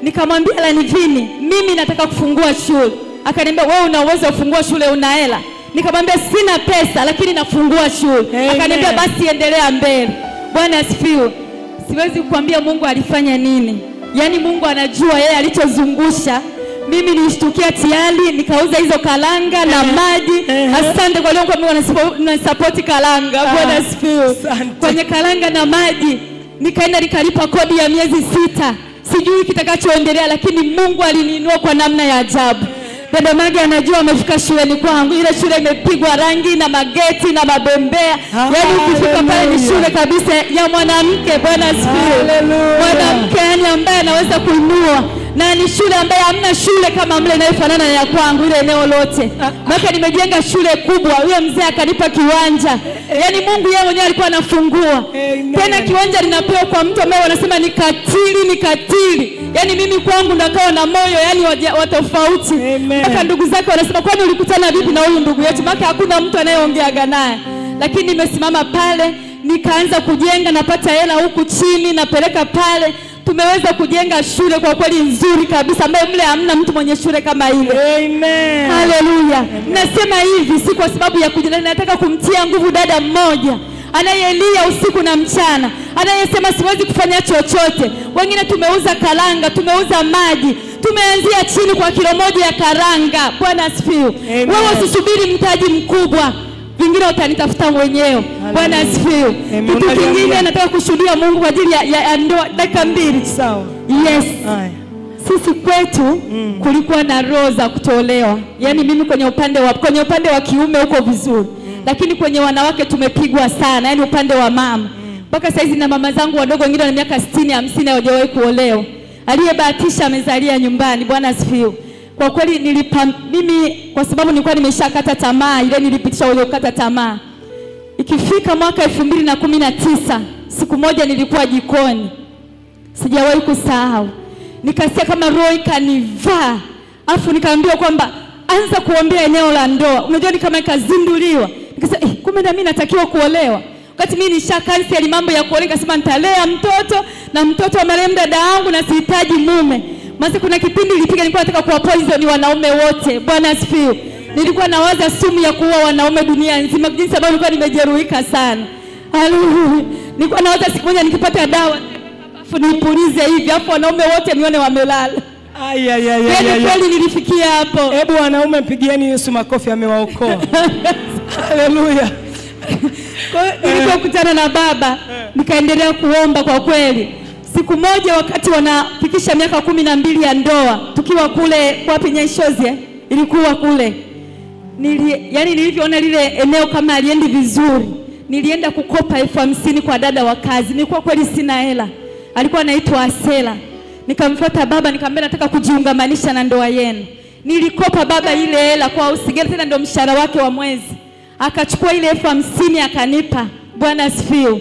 Nikamwambia Lanivini, mimi nataka kufungua shule. Akaniambia wewe una uwezo wa kufungua shule, una hela? Nikamwambia sina pesa lakini nafungua shule. Akaniambia basi endelea mbele. Bwana asifiwe. Siwezi kukuambia Mungu alifanya nini. Yaani Mungu anajua yeye alichozungusha. Mimi nilishtukia tiali, nikauza hizo karanga na maji. Asante kwa leo kwa mimi support karanga. Bwana asifiwe. Kwenye karanga na maji nikaenda nikalipa kodi ya miezi 6. Sijui kitakachoendelea, lakini Mungu aliniinua kwa namna ya ajabu. Dada Magi anajua amefika shuleni kwangu. Ile shule imepigwa rangi na mageti na mabembea. Yaani ukifika pale ni shule kabisa ya mwanamke. Bwana asifiwe. Mwanamke yani ambaye anaweza kuinua. Na ni shule ambaye hamna shule kama mle inayofanana na ya kwangu ile eneo lote. Maana nimejenga shule kubwa. Huyo mzee akanipa kiwanja. Yaani Mungu yeye mwenyewe alikuwa anafungua. Tena kiwanja linapewa kwa mtu ambaye wanasema ni katili. Yaani mimi kwangu ndakawa na moyo yani wa tofauti. Mpaka ndugu zake wanasema kwani ulikutana vipi na huyu ndugu yetu? Maana hakuna mtu anayeongeaga naye. Lakini nimesimama pale, nikaanza kujenga, napata hela huku chini, napeleka pale. Tumeweza kujenga shule kwa kweli nzuri kabisa ambayo mle hamna mtu mwenye shule kama ile. Amen. Haleluya. Nasema hivi si kwa sababu ya kujidai, nataka kumtia nguvu dada mmoja anayelia usiku na mchana, anayesema siwezi kufanya chochote. Wengine tumeuza karanga, tumeuza maji, tumeanzia chini kwa kilo moja ya karanga. Bwana asifiwe. Wewe usisubiri mtaji mkubwa, vingine utanitafuta mwenyewe. Bwana asifiwe. Kitu kingine nataka kushuhudia Mungu kwa ajili ya ndoa dakika 2. Sawa. Yes. Sisi kwetu kulikuwa na roho za kutolewa. Yaani mimi kwenye upande wa kiume huko vizuri. Lakini kwenye wanawake tumepigwa sana, yani upande wa mama. Mpaka saizi na mama zangu wadogo wengine wana miaka 60, 50 hawajawahi kuolewa. Aliyebahatisha amezalia nyumbani. Bwana asifiwe. Kwa kweli mimi kwa sababu nilikuwa nimeshakata tamaa, ile nilipitisha ule kukata tamaa. Ikifika mwaka 2019, siku moja nilikuwa jikoni. Sijawahi kusahau. Nikasikia kama roho ikanivaa. Afu nikaambiwa kwamba anza kuombea eneo la ndoa. Unajua ni kama ikazinduliwa. Nikasema kumbe na mimi natakiwa kuolewa. Wakati mimi nishakanseli mambo ya kuolewa, nikasema nitalea mtoto na mtoto wa marehemu dada yangu na sihitaji mume. Maana kuna kipindi nilipiga, nilikuwa nataka kuwa poison wanaume wote. Bwana asifiwe. Nilikuwa nawaza sumu ya kuua wanaume dunia nzima, jinsi ambavyo nilikuwa nimejeruhika sana. Haleluya. Nilikuwa nawaza siku moja nikipata dawa afu nipulize hivi afu wanaume wote nione wamelala. Kweli nilifikia hapo. Hebu wanaume pigieni Yesu makofi, amewaokoa. Haleluya. Nilipokutana na baba nikaendelea kuomba kwa kweli. Siku moja wakati wanafikisha miaka 12 ya ndoa, tukiwa kule wapi Nyaishozi, ilikuwa kule. Yani nilivyoona lile eneo kama aliendi vizuri, nilienda kukopa 50,000 kwa dada wa kazi. Nilikuwa kweli sina hela. Alikuwa anaitwa Asela. Nikamfuata baba nikamwambia nataka kujiungamanisha na ndoa yenu. Nilikopa baba ile hela kwa usigeli, tena ndio mshahara wake wa mwezi. Akachukua ile 50,000 akanipa. Bwana asifiwe.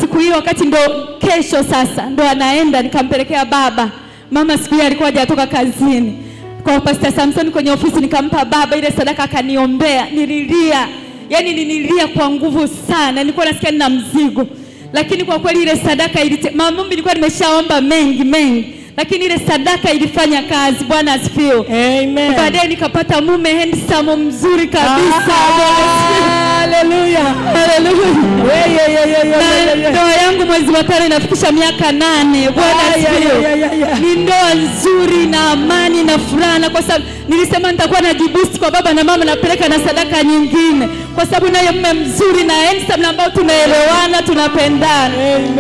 Siku hiyo wakati ndo kesho sasa ndo anaenda, nikampelekea baba. Mama siku hiyo alikuwa hajatoka kazini. Kwa Pastor Samson kwenye ofisi nikampa baba ile sadaka, akaniombea. Nililia. Yaani nililia kwa nguvu sana. Nilikuwa nasikia nina mzigo. Lakini kwa kweli ile sadaka mama nilikuwa nimeshaomba mengi. Lakini ile sadaka ilifanya kazi. Bwana asifiwe. Amen. Baadaye nikapata mume handsome mzuri kabisa. Haleluya. Haleluya. Ndoa yangu mwezi wa 5 inafikisha miaka 8. Bwana asifiwe. Ni ndoa nzuri na amani na furaha, kwa sababu nilisema nitakuwa najiboost kwa baba na mama, napeleka na sadaka nyingine. Kwa sababu naye mume mzuri na handsome na ambao tunaelewana, tunapendana.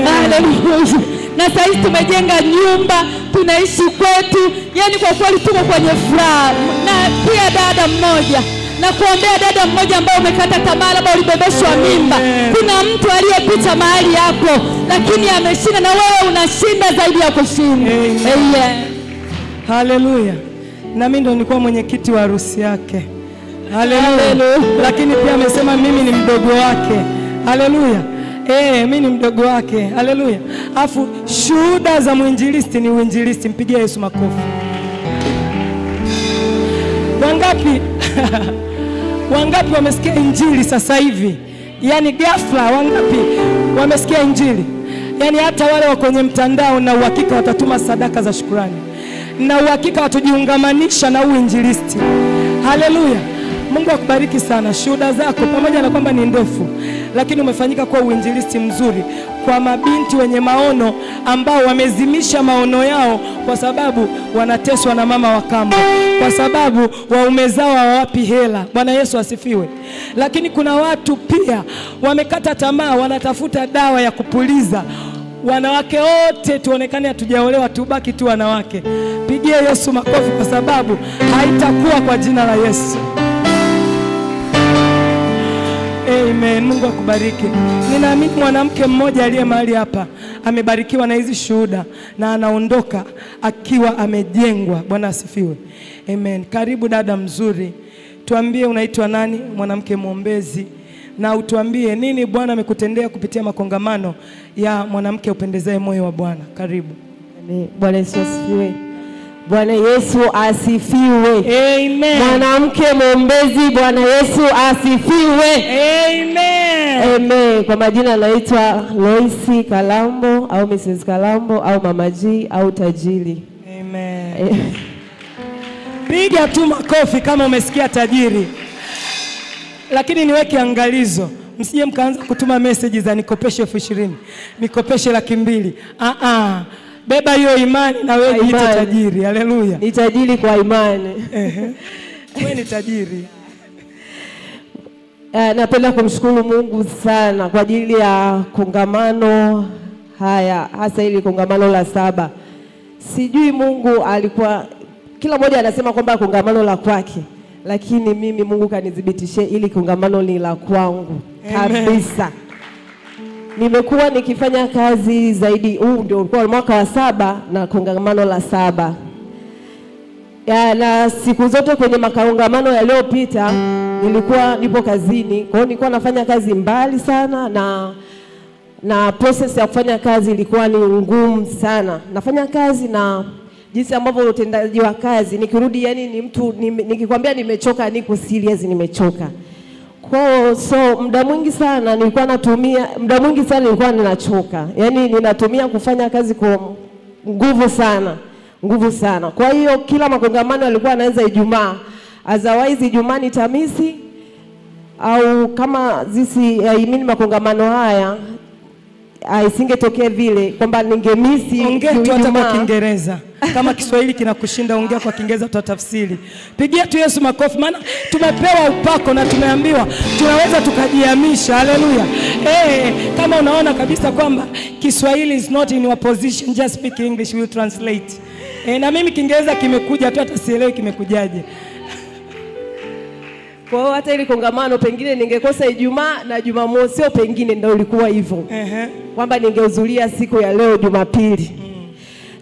Haleluya. Na sasa tumejenga nyumba, tunaishi kwetu. Yani kwa kweli tuko kwenye furaha. Na pia dada mmoja, na kuombea dada mmoja ambaye umekata tamaa, labda ulibebeshwa mimba. Kuna mtu aliyepita mahali hapo lakini ameshinda, na wewe unashinda zaidi ya kushinda. Amen. Haleluya. Na mimi ndo nilikuwa mwenyekiti wa harusi yake. Haleluya. Lakini pia amesema mimi ni mdogo wake. Haleluya. Mimi ni mdogo wake. Haleluya. Afu shuhuda za mwinjilisti ni uinjilisti. Mpigie Yesu makofi. Wangapi wamesikia injili sasa hivi? Yaani ghafla wangapi wamesikia injili? Yaani hata wale wa kwenye mtandao na uhakika watatuma sadaka za shukrani. Na uhakika watajiungamanisha na uinjilisti. Haleluya. Mungu akubariki sana. Shuhuda zako pamoja na kwamba ni ndefu, lakini umefanyika kwa uinjilisti mzuri kwa mabinti wenye maono ambao wamezimisha maono yao kwa sababu wanateswa na mama wa kambo, kwa sababu waume zao hawawapi hela. Bwana Yesu asifiwe. Lakini kuna watu pia wamekata tamaa, wanatafuta dawa ya kupuliza. Wanawake wote tuonekane hatujaolewa, tubaki tu wanawake. Pigie Yesu makofi kwa sababu haitakuwa kwa jina la Yesu. Amen. Mungu akubariki. Ninaamini mwanamke mmoja aliye mahali hapa amebarikiwa na hizi shuhuda na anaondoka akiwa amejengwa. Bwana asifiwe. Amen. Karibu dada mzuri. Tuambie unaitwa nani, mwanamke mwombezi, na utuambie nini Bwana amekutendea kupitia makongamano ya mwanamke upendezaye moyo wa Bwana. Karibu. Bwana Yesu asifiwe. Bwana Yesu asifiwe. Amen. Mwanamke mwombezi, Bwana Yesu asifiwe. Amen. Amen. Kwa majina naitwa Loisi Kalambo au Mrs. Kalambo au Mama G au Tajiri. Amen. Piga tu makofi kama umesikia tajiri. Lakini niweke angalizo. Msije mkaanza kutuma message za nikopeshe 20,000, nikopeshe 200,000. Beba hiyo imani na wewe jiite tajiri. Haleluya. Ni tajiri kwa imani. Wewe ni tajiri. Napenda kumshukuru Mungu sana kwa ajili ya kongamano haya, hasa hili kongamano la 7. Sijui Mungu alikuwa, kila mmoja anasema kwamba kongamano la kwake, lakini mimi Mungu kanidhibitishia ili kongamano ni la kwangu. Amen. Kabisa. Nimekuwa nikifanya kazi zaidi, huu ndio ulikuwa mwaka wa 7 na kongamano la 7. Na siku zote kwenye makongamano yaliyopita nilikuwa nipo kazini, kwa hiyo nilikuwa nafanya kazi mbali sana na process ya kufanya kazi ilikuwa ni ngumu sana. Nafanya kazi na jinsi ambavyo utendaji wa kazi, nikirudi yani ni mtu nikikwambia nimechoka, niko serious, nimechoka. So muda mwingi sana nilikuwa ninachoka. Yani ninatumia kufanya kazi kwa nguvu sana. Kwa hiyo kila makongamano yalikuwa yanaanza Ijumaa. Otherwise Ijumaa ni tamisi au kama makongamano haya isingetokea vile kwamba ningemisi. Ongea tu hata kwa Kiingereza. Kama Kiswahili kinakushinda, ongea kwa Kiingereza tutatafsiri. Pigia tu Yesu makofi, maana tumepewa upako na tumeambiwa tunaweza tukajihamisha. Haleluya. Kama unaona kabisa kwamba Kiswahili is not in your position, just speak English, we'll translate. Na mimi Kiingereza kimekuja tu, hata sielewi kimekujaje. Kwa hiyo hata ile kongamano pengine ningekosa Ijumaa na Jumamosi, sio pengine ndio ilikuwa hivyo. Kwamba ningehudhuria siku ya leo Jumapili.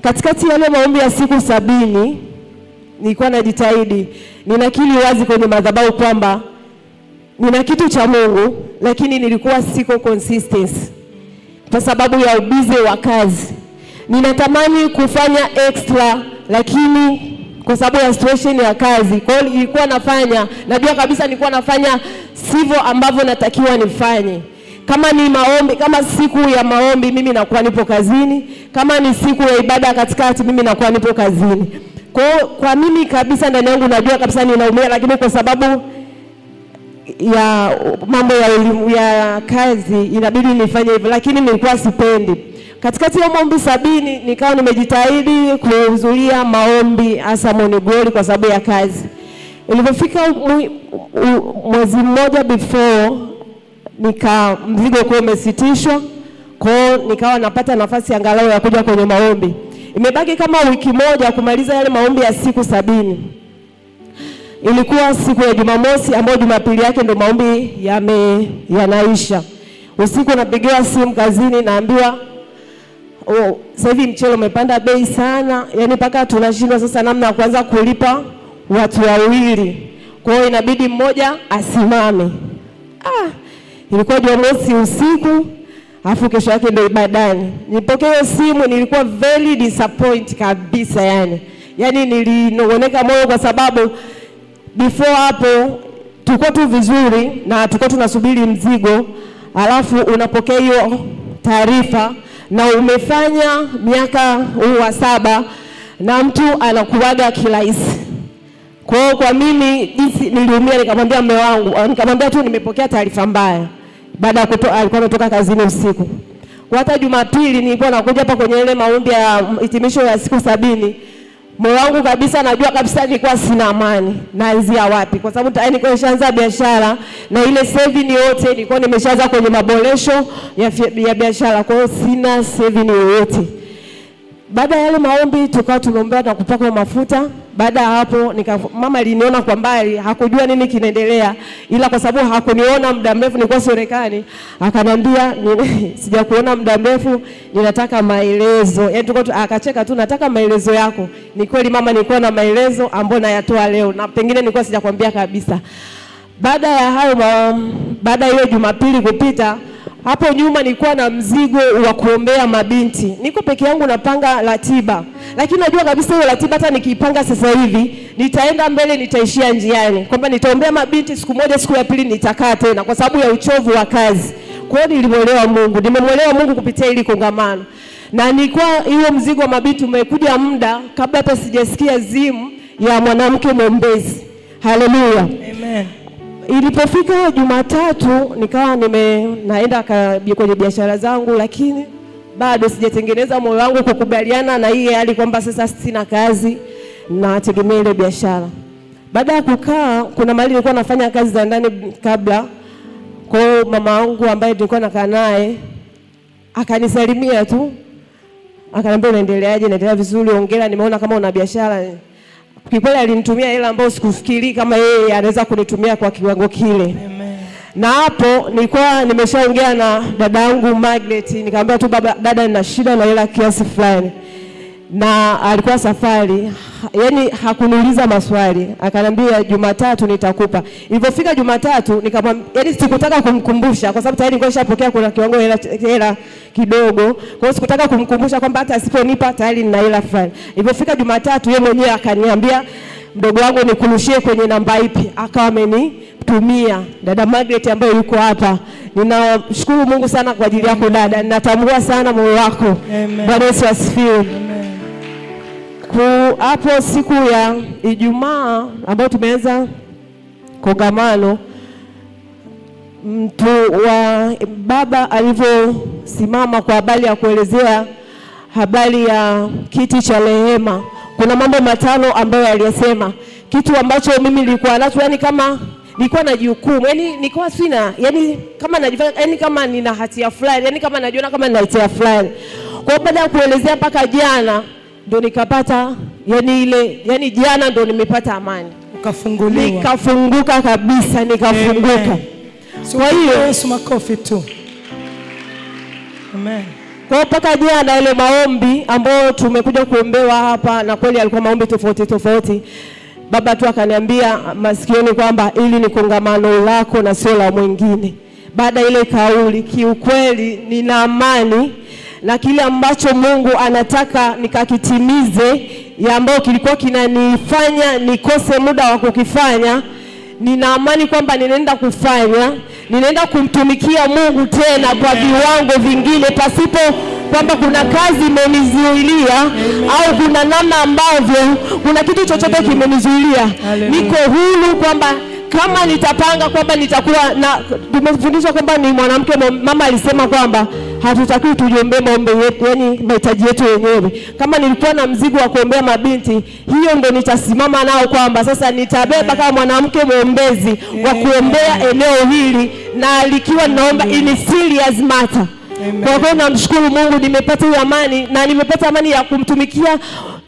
Katikati ya maombi ya siku 70 nilikuwa najitahidi, ninakiri wazi kwenye madhabahu kwamba nina kitu cha Mungu, lakini nilikuwa siko consistent kwa sababu ya ubize wa kazi. Ninatamani kufanya extra, lakini kwa sababu ya situation ya kazi, kwa hiyo nilikuwa nafanya, najua kabisa nilikuwa nafanya sivyo ambavyo natakiwa nifanye. Kama ni maombi, kama siku ya maombi mimi nakuwa nipo kazini, kama ni siku ya ibada katikati mimi nakuwa nipo kazini. Kwa mimi kabisa ndani yangu najua kabisa ninaumia, lakini kwa sababu ya mambo ya elimu ya kazi inabidi nifanye hivyo, lakini nilikuwa sipendi. Katikati ya maombi 70 nikawa nimejitahidi kuhudhuria maombi hasa Morning Glory kwa sababu ya kazi. Ilipofika mwezi mmoja before mzigo kwa umesitishwa, kwa nikawa napata nafasi angalau ya kuja kwenye maombi. Imebaki kama wiki moja kumaliza yale maombi ya siku 70. Ilikuwa siku ya Jumamosi ambayo Jumapili yake ndo maombi yanaisha. Usiku napigiwa simu kazini, naambiwa sasa hivi mchele umepanda bei sana, yani mpaka tunashindwa sasa namna ya kuanza kulipa watu wawili. Kwa hiyo inabidi mmoja asimame. Ilikuwa Jumamosi usiku, afu kesho yake ndio ibadani. Nilipokea simu nilikuwa very disappointed kabisa yani. Yani nilinong'oneka moyo kwa sababu before hapo tulikuwa tu vizuri na tulikuwa tunasubiri mzigo, alafu unapokea hiyo taarifa na umefanya miaka huu wa 7 na mtu anakuaga kirahisi. Kwa mimi jinsi niliumia, nikamwambia mume wangu, nikamwambia tu nimepokea taarifa mbaya. Baada ya alikuwa ametoka kazini usiku. Kwa hata Jumapili nilikuwa nakuja hapa kwenye ile maombi ya hitimisho ya siku 70. Moyo wangu kabisa najua kabisa nilikuwa sina amani. Naanzia wapi? Kwa sababu tayari nilikuwa nishaanza biashara na ile saving yote nilikuwa nimeshaanza kwenye maboresho ya biashara. Kwa hiyo sina saving yoyote. Baada ya yale maombi tukawa tumeombea na kupaka mafuta. Baada ya hapo mama aliniona kwa mbali, hakujua nini kinaendelea, ila kwa sababu hakuniona muda mrefu, nilikuwa sionekani, akanambia sijakuona muda mrefu, ninataka maelezo. Yaani akacheka tu, nataka maelezo yako. Ni kweli mama, nilikuwa na maelezo ambayo nayatoa leo na pengine nilikuwa sijakwambia kabisa. Baada ya hayo baada ya hiyo Jumapili kupita, hapo nyuma nilikuwa na mzigo wa kuombea mabinti. Niko peke yangu napanga ratiba. Lakini najua kabisa hiyo ratiba hata nikiipanga sasa hivi, nitaenda mbele nitaishia njiani. Kwamba nitaombea mabinti siku moja, siku ya pili nitakaa tena kwa sababu ya uchovu wa kazi. Kwa hiyo nilimwelewa Mungu. Nimemwelewa Mungu kupitia hili kongamano. Na nilikuwa hiyo mzigo wa mabinti umekuja muda kabla hata sijasikia zimu ya mwanamke mwombezi. Haleluya. Amen. Ilipofika Jumatatu nikawa naenda kwenye biashara zangu, lakini bado sijatengeneza moyo wangu kukubaliana na hii hali kwamba sasa sina kazi na tegemea ile biashara. Baada ya kukaa, kuna mahali nilikuwa nafanya kazi za ndani kabla. Kwa mama wangu ambaye tulikuwa nakaa naye akanisalimia tu, akaniambia unaendeleaje? Naendelea vizuri, hongera, nimeona kama una biashara. Kikweli alinitumia hela ambayo sikufikiri kama yeye anaweza kunitumia kwa kiwango kile. Amen. Na hapo nilikuwa nimeshaongea na dada yangu Margaret, nikamwambia tu baba, dada nina shida na hela kiasi fulani. Na alikuwa safari, yani hakuniuliza maswali. Akaniambia Jumatatu nitakupa. Ilipofika Jumatatu nikamwambia, yani sikutaka kumkumbusha kwa sababu tayari nilikuwa nishapokea kuna kiwango hela kidogo. Kwa hiyo sikutaka kumkumbusha kwamba hata asiponipa tayari nina hela fulani. Ilipofika Jumatatu yeye mwenyewe akaniambia, mdogo wangu nikurushie kwenye namba ipi? Akawa amenitumia dada Margaret ambaye yuko hapa. Ninashukuru Mungu sana kwa ajili yako dada. Ninatambua sana moyo wako. Bwana Yesu asifiwe. Hapo siku ya Ijumaa ambayo tumeanza kongamano, mtu wa baba alivyosimama kwa habari ya kuelezea habari ya kiti cha rehema, kuna mambo matano ambayo aliyasema. Kitu ambacho mimi nilikuwa nacho, yani kama nilikuwa na jukumu, yani nilikuwa sina, yani kama najifanya, yani kama nina hatia fulani, yani kama najiona kama nina hatia fulani. Kwa baada ya kuelezea mpaka jana ndo nikapata, yani jana ndo nimepata amani. Ukafunguliwa. Nikafunguka kabisa, nikafunguka. Kwa hiyo Yesu makofi tu. Amen. Kwa mpaka jana ile maombi ambayo tumekuja kuombewa hapa, na kweli alikuwa maombi tofauti. Baba tu akaniambia masikioni kwamba ili ni kongamano lako na sio la mwingine. Baada ile kauli, kiukweli nina amani na kile ambacho Mungu anataka nikakitimize, ya ambao kilikuwa kinanifanya nikose muda wa kukifanya. Nina amani kwamba ninaenda kufanya, ninaenda kumtumikia Mungu tena kwa viwango vingine, pasipo kwamba kuna kazi imenizuilia au kuna namna ambavyo kuna kitu chochote kimenizuilia. Niko huru kwamba kama nitapanga kwamba nitakuwa na, tumefundishwa kwamba ni mwanamke, mama alisema kwamba hatutakiwi tujiombee maombi yetu, yani mahitaji yetu wenyewe. Kama nilikuwa na mzigo wa kuombea mabinti, hiyo ndo nitasimama nao kwamba sasa nitabeba kama mwanamke muombezi wa kuombea eneo hili, na likiwa naomba in serious matter. Kwa hiyo namshukuru Mungu, nimepata hiyo amani, na nimepata amani ya kumtumikia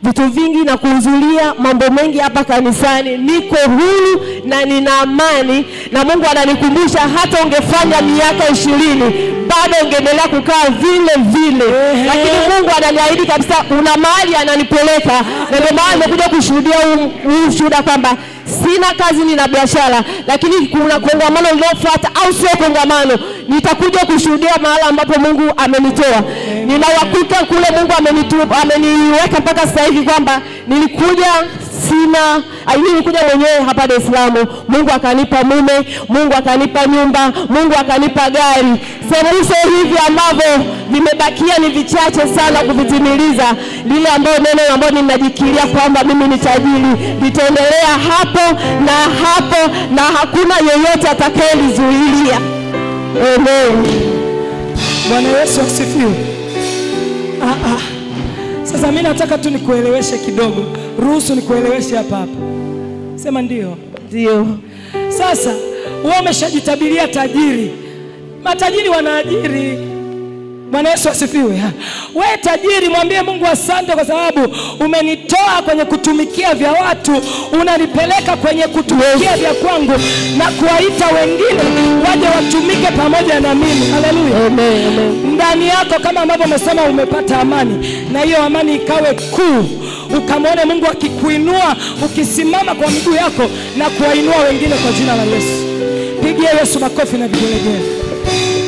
vitu vingi na kuhudhuria mambo mengi hapa kanisani. Niko huru na nina amani, na Mungu ananikumbusha hata ungefanya miaka 20 bado ungeendelea kukaa vile. Lakini Mungu ananiahidi kabisa kuna mahali ananipeleka, na ndio maana nimekuja kushuhudia huu ushuhuda kwamba sina kazi, nina biashara, lakini kuna kongamano lilofuata au sio kongamano, nitakuja kushuhudia mahali ambapo Mungu amenitoa. Nina uhakika kule Mungu ameniweka mpaka sasa hivi kwamba nilikuja nilikuja mwenyewe hapa Dar es Salaam. Mungu akanipa mume, Mungu akanipa nyumba, Mungu akanipa gari. Sembuse hivi ambavyo vimebakia ni vichache sana kuvitimiliza lile ambalo neno ambalo ninajikiria kwamba mimi ni tajiri. Nitaendelea hapo na hakuna yeyote atakayelizuilia. Amen. Bwana Yesu asifiwe. Sasa mimi nataka tu nikueleweshe kidogo. Ruhusu nikueleweshe hapa. Sema ndio. Ndio. Sasa wewe umeshajitabiria tajiri. Matajiri wanaajiri. Bwana Yesu asifiwe. Wewe tajiri, mwambie Mungu asante kwa sababu umenitoa kwenye kutumikia vya watu, unanipeleka kwenye kutumikia vya kwangu na kuwaita wengine waje watumike pamoja na mimi. Haleluya. Amen. Ndani yako kama ambavyo umesema umepata amani, na hiyo amani ikawe kuu. Ukamwone Mungu akikuinua, ukisimama kwa miguu yako na kuwainua wengine kwa jina la Yesu. Pigie Yesu makofi na vigelegele.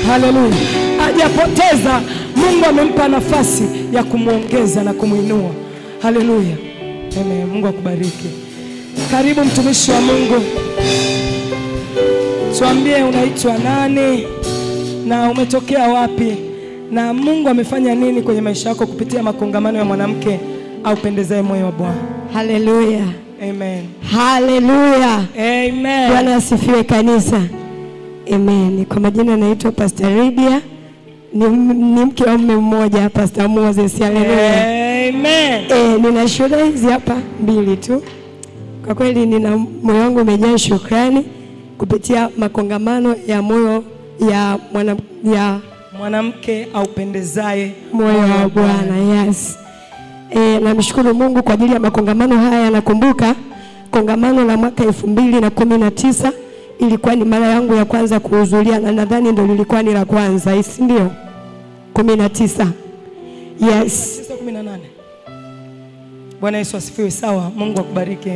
Haleluya. Hajapoteza, Mungu amempa nafasi ya kumuongeza na kumuinua. Haleluya. Amen. Mungu akubariki. Karibu mtumishi wa Mungu. Tuambie unaitwa nani na umetokea wapi na Mungu amefanya nini kwenye maisha yako kupitia makongamano ya mwanamke aupendezaye moyo wa Bwana. Haleluya. Amen. Haleluya. Amen. Bwana asifiwe kanisa. Amen. Kwa majina naitwa Pastor Lydia. Ni mke wa mume mmoja, Pastor Moses. Haleluya. Amen. Nina shuhuda hizi hapa 2 tu. Kwa kweli nina moyo wangu umejaa shukrani kupitia makongamano ya moyo ya mwanamke aupendezaye moyo wa Bwana. Yes. Namshukuru Mungu kwa ajili ya makongamano haya. Nakumbuka kongamano la mwaka 2019 ilikuwa ni mara yangu ya kwanza kuhudhuria, na nadhani ndio lilikuwa ni la kwanza, si ndio? 19. Yes. 18. Bwana Yesu asifiwe. Sawa, Mungu akubariki.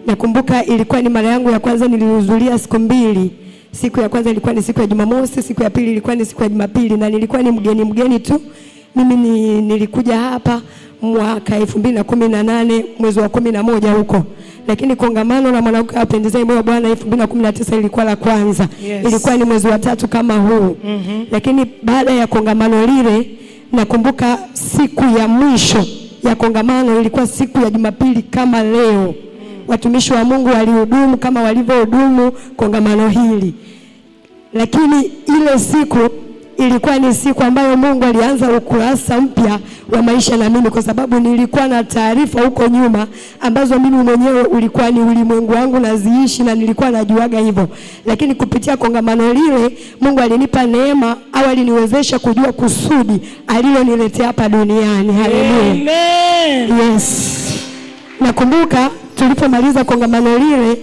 Nakumbuka ilikuwa ni mara yangu ya kwanza, nilihudhuria siku 2. Siku ya kwanza ilikuwa ni siku ya Jumamosi, siku ya pili ilikuwa ni siku ya Jumapili, na nilikuwa ni mgeni tu. Mimi nilikuja hapa mwaka 2018 mwezi wa 11 huko. Lakini kongamano la mwanamke aupendezaye moyo wa Bwana 2019 ilikuwa la kwanza. Yes. Ilikuwa ni mwezi wa 3 kama huu. Lakini baada ya kongamano lile, nakumbuka siku ya mwisho ya kongamano ilikuwa siku ya Jumapili kama leo. Watumishi wa Mungu walihudumu kama walivyohudumu kongamano hili. Lakini ile siku ilikuwa ni siku ambayo Mungu alianza ukurasa mpya wa maisha na mimi, kwa sababu nilikuwa na taarifa huko nyuma ambazo mimi mwenyewe ulikuwa ni ulimwengu wangu naziishi na nilikuwa najuaga hivyo. Lakini kupitia kongamano lile Mungu alinipa neema au aliniwezesha kujua kusudi aliloniletea hapa duniani. Haleluya. Amen. Yes. Nakumbuka tulipomaliza kongamano lile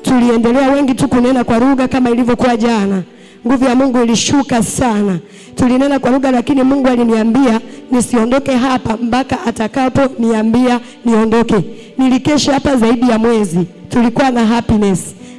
tuliendelea wengi tu kunena kwa lugha kama ilivyokuwa jana. Nguvu ya Mungu ilishuka sana. Tulinena kwa lugha, lakini Mungu aliniambia nisiondoke hapa mpaka atakapo niambia niondoke. Nilikesha hapa zaidi ya mwezi. Tulikuwa na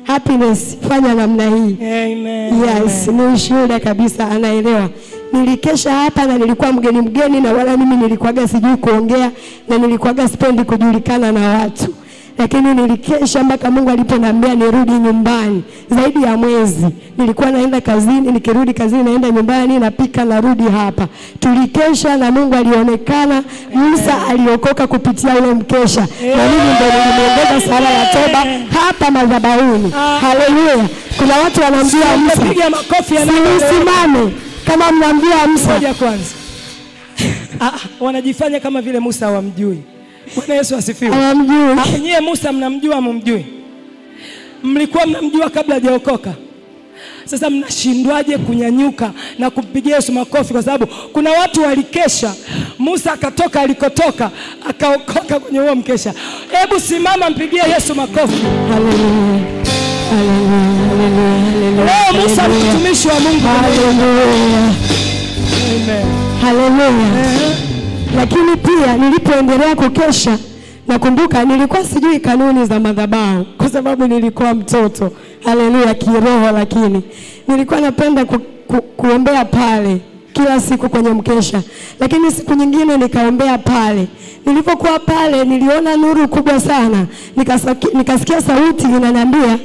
happiness fanya namna hii. Amen. Yes, ni ushuhuda kabisa, anaelewa. Nilikesha hapa na nilikuwa mgeni na wala mimi nilikuwaga sijui kuongea na nilikuwaga sipendi kujulikana na watu. Lakini nilikesha mpaka Mungu aliponiambia nirudi nyumbani zaidi ya mwezi. Nilikuwa naenda kazini, nikirudi kazini naenda nyumbani, napika narudi hapa. Tulikesha na Mungu alionekana. Musa aliokoka kupitia ule mkesha. Na mimi ndio nilimuongeza sala ya toba hapa madhabahuni. Haleluya. Kuna watu wanamjua Musa. Piga makofi ya Simame kama mnamjua Musa. Ngoja kwanza. Wanajifanya kama vile Musa hawamjui. Bwana Yesu asifiwe. Nyie Musa mnamjua mumjui? Mlikuwa mnamjua kabla hajaokoka. Sasa mnashindwaje kunyanyuka na kumpigia Yesu makofi? Kwa sababu kuna watu walikesha, Musa akatoka alikotoka akaokoka kwenye huo mkesha. Hebu simama mpigie Yesu makofi. Haleluya. Leo Musa mtumishi wa Mungu. Haleluya. Amen. Haleluya. Lakini pia nilipoendelea kukesha, nakumbuka nilikuwa sijui kanuni za madhabahu kwa sababu nilikuwa mtoto. Haleluya, kiroho. Lakini nilikuwa napenda kuombea pale kila siku kwenye mkesha. Lakini siku nyingine nikaombea pale. Nilipokuwa pale niliona nuru kubwa sana. Nikasikia sauti inaniambia,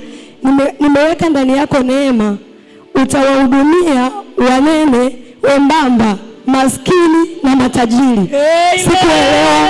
nimeweka ndani yako neema, utawahudumia wanene, wembamba, maskini na matajiri. Sikuelewa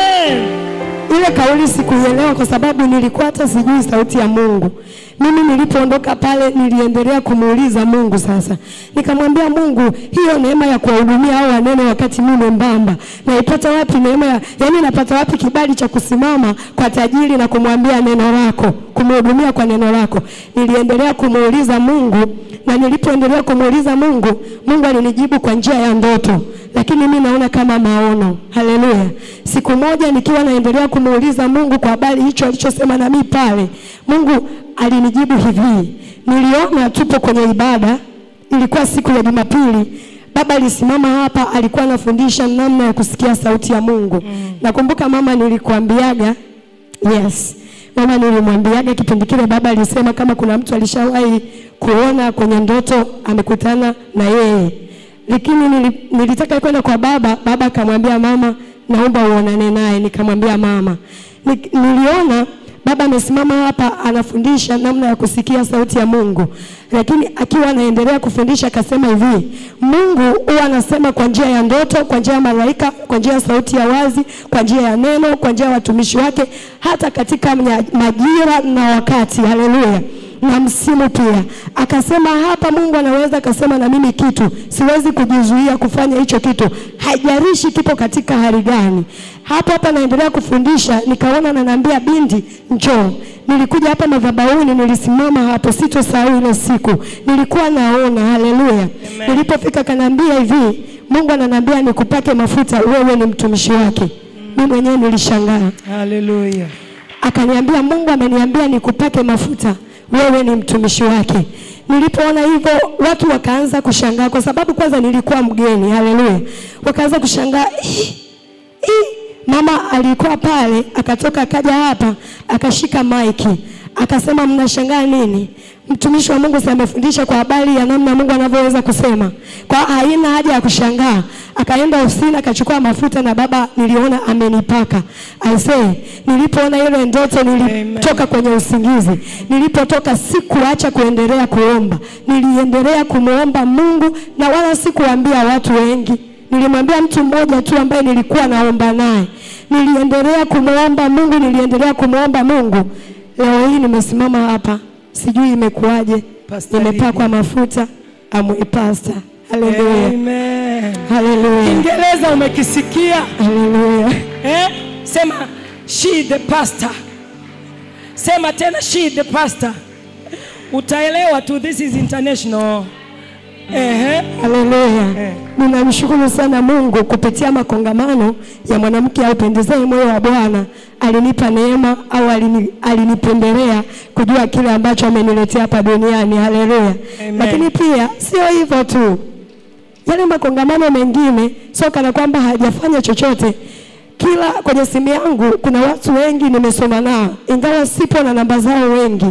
ile kauli, sikuelewa kwa sababu nilikuwa hata sijui sauti ya Mungu. Mimi nilipoondoka pale niliendelea kumuuliza Mungu. Sasa nikamwambia Mungu, hiyo neema ya kuwahudumia hao wanene wakati mimi mbamba naipata wapi? Neema yani napata wapi kibali cha kusimama kwa tajiri na kumwambia neno lako, kumhudumia kwa neno lako? Niliendelea kumuuliza Mungu, na nilipoendelea kumuuliza Mungu, Mungu alinijibu kwa njia ya ndoto, lakini mimi naona kama maono. Haleluya. Siku moja nikiwa naendelea kumuuliza Mungu kwa habari hicho alichosema na mimi pale, Mungu alinijibu hivi. Niliona tupo kwenye ibada, ilikuwa siku ya Jumapili. Baba alisimama hapa, alikuwa anafundisha namna ya kusikia sauti ya Mungu. Nakumbuka mama nilikuambiaga, yes, Mama nilimwambiaga kipindi kile baba alisema kama kuna mtu alishawahi kuona kwenye ndoto amekutana na yeye. Lakini nilitaka kwenda kwa baba, baba akamwambia mama naomba uonane naye. Nikamwambia mama. Niliona baba amesimama hapa anafundisha namna ya kusikia sauti ya Mungu. Lakini akiwa anaendelea kufundisha akasema hivi, Mungu huwa anasema kwa njia ya ndoto, kwa njia ya malaika, kwa njia ya sauti ya wazi, kwa njia ya neno, kwa njia ya watumishi wake, hata katika majira na wakati. Haleluya. Na msimu pia. Akasema hapa Mungu anaweza akasema na mimi kitu. Siwezi kujizuia kufanya hicho kitu. Haijalishi kipo katika hali gani. Hapa naendelea kufundisha, nikaona ananiambia binti njoo. Nilikuja hapa madhabahuni, nilisimama hapo, sitosahau ile siku. Nilikuwa naona, haleluya. Nilipofika kananiambia hivi, Mungu ananiambia nikupake mafuta, wewe ni mtumishi wake. Mimi mwenyewe nilishangaa. Haleluya. Akaniambia Mungu ameniambia nikupake mafuta, wewe ni mtumishi wake. Nilipoona hivyo watu wakaanza kushangaa kwa sababu kwanza nilikuwa mgeni. Haleluya. Wakaanza kushangaa. Mama alikuwa pale, akatoka akaja hapa, akashika maiki. Akasema mnashangaa nini? Mtumishi wa Mungu amefundisha kwa habari ya namna Mungu anavyoweza kusema. Kwa haina haja ya kushangaa. Akaenda ofisini akachukua mafuta na baba niliona amenipaka. I say, nilipoona ile ndoto nilitoka kwenye usingizi. Nilipotoka sikuacha kuendelea kuomba. Niliendelea kumuomba Mungu na wala sikuambia watu wengi. Nilimwambia mtu mmoja tu ambaye nilikuwa naomba naye. Niliendelea kumuomba Mungu, niliendelea kumuomba Mungu. Leo hii nimesimama hapa. Sijui imekuaje. Nimepakwa mafuta. Amwe pastor. Haleluya. Amen. Haleluya. Kiingereza umekisikia? Haleluya. Sema she the pastor. Sema tena she the pastor. Utaelewa tu, this is international. Haleluya. Ninamshukuru sana Mungu kupitia makongamano ya mwanamke aupendezaye moyo wa Bwana. Alinipa neema au alinipendelea kujua kile ambacho ameniletea hapa duniani. Haleluya. Lakini pia sio hivyo tu. Yale makongamano mengine sio kana kwamba hajafanya chochote. Kila kwenye simu yangu kuna watu wengi nimesoma nao, ingawa sipo na namba zao wengi.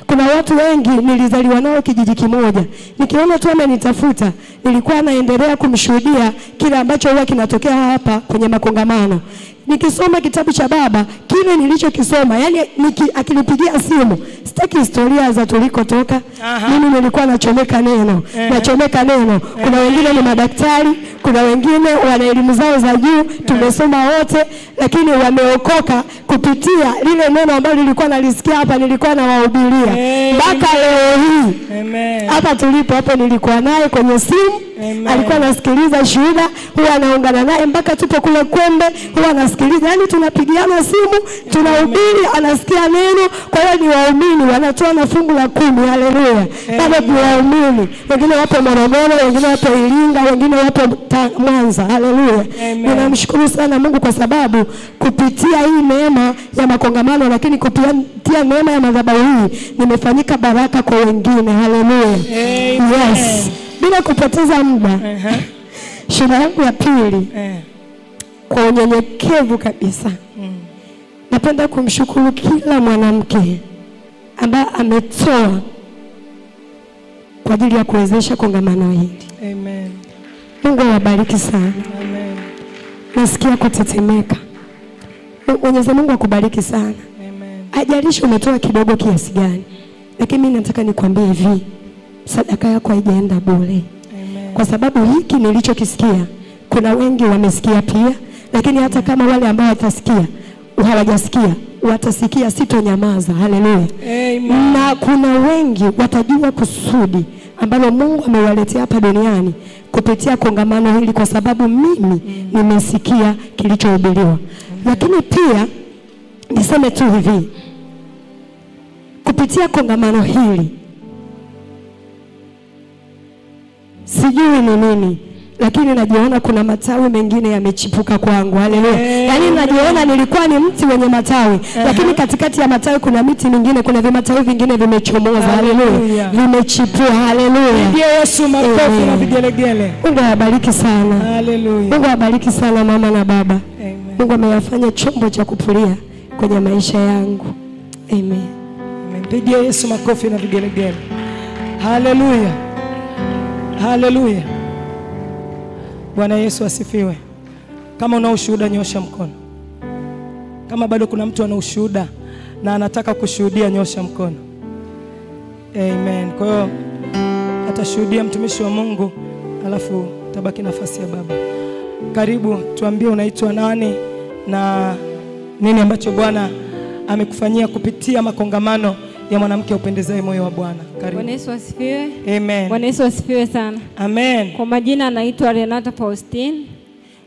Kuna watu wengi nilizaliwa nao kijiji kimoja. Nikiona tu amenitafuta, nilikuwa naendelea kumshuhudia kile ambacho huwa kinatokea hapa kwenye makongamano. Nikisoma kitabu cha baba, kile nilichokisoma, yani akinipigia simu, sitaki historia za tulikotoka. Mimi nilikuwa nachomeka neno. Nachomeka neno. Kuna wengine ni madaktari, kuna wengine wana elimu zao za juu, tumesoma wote, lakini wameokoka kupitia lile neno ambalo nilikuwa nalisikia hapa, nilikuwa nawahubiria. Mpaka leo hii. Hapa tulipo hapo nilikuwa naye kwenye simu. Alikuwa anasikiliza shuhuda, huwa anaungana naye mpaka tupo kule Kwembe, huwa anasikiliza. Yani tunapigiana simu, tunahubiri, anasikia neno. Kwa hiyo ni waumini, wanatoa na fungu la 10. Haleluya. Bado ni waumini. Wengine wapo Morogoro, wengine wapo Iringa, wengine wapo Mwanza. Haleluya. Ninamshukuru sana Mungu kwa sababu kupitia hii neema ya makongamano, lakini kupitia neema ya madhabahu hii nimefanyika baraka kwa wengine. Haleluya. Yes. Bila kupoteza muda. Shuhuda yangu ya pili. Kwa unyenyekevu kabisa. Napenda kumshukuru kila mwanamke ambaye ametoa kwa ajili ya kuwezesha kongamano hili. Amen. Mungu awabariki sana. Amen. Nasikia kutetemeka. Mwenyezi Mungu akubariki sana. Amen. Hajalishi umetoa kidogo kiasi gani. Lakini mimi nataka nikwambie hivi, sadaka yako haijaenda bure. Kwa sababu hiki nilichokisikia, kuna wengi wamesikia pia, lakini hata kama wale ambao watasikia, hawajasikia, watasikia, sitonyamaza. Haleluya. Na kuna wengi watajua kusudi ambalo Mungu amewaletea hapa duniani kupitia kongamano hili, kwa sababu mimi nimesikia kilichohubiriwa. Lakini pia niseme tu hivi, kupitia kongamano hili sijui ni nini, lakini najiona kuna matawi mengine yamechipuka kwangu. Haleluya. Yaani najiona nilikuwa ni mti wenye matawi, lakini katikati ya matawi kuna miti mingine, kuna vimatawi vingine vimechomoza. Haleluya. Vimechipua. Haleluya. Ndiye Yesu makofi na vigelegele. Mungu awabariki sana. Haleluya. Mungu awabariki sana mama na baba. Amen. Mungu ameyafanya chombo cha kupulia kwenye maisha yangu. Amen. Mpigie Yesu makofi na vigelegele. Haleluya. Haleluya. Bwana Yesu asifiwe. Kama una ushuhuda nyosha mkono. Kama bado kuna mtu ana ushuhuda na anataka kushuhudia nyosha mkono. Amen. Kwa hiyo atashuhudia mtumishi wa Mungu, alafu tabaki nafasi ya baba. Karibu, tuambie unaitwa nani na nini ambacho Bwana amekufanyia kupitia makongamano ya mwanamke upendezaye moyo wa Bwana. Karibu. Bwana Yesu asifiwe. Amen. Bwana Yesu asifiwe sana. Amen. Kwa majina naitwa Renata Faustine.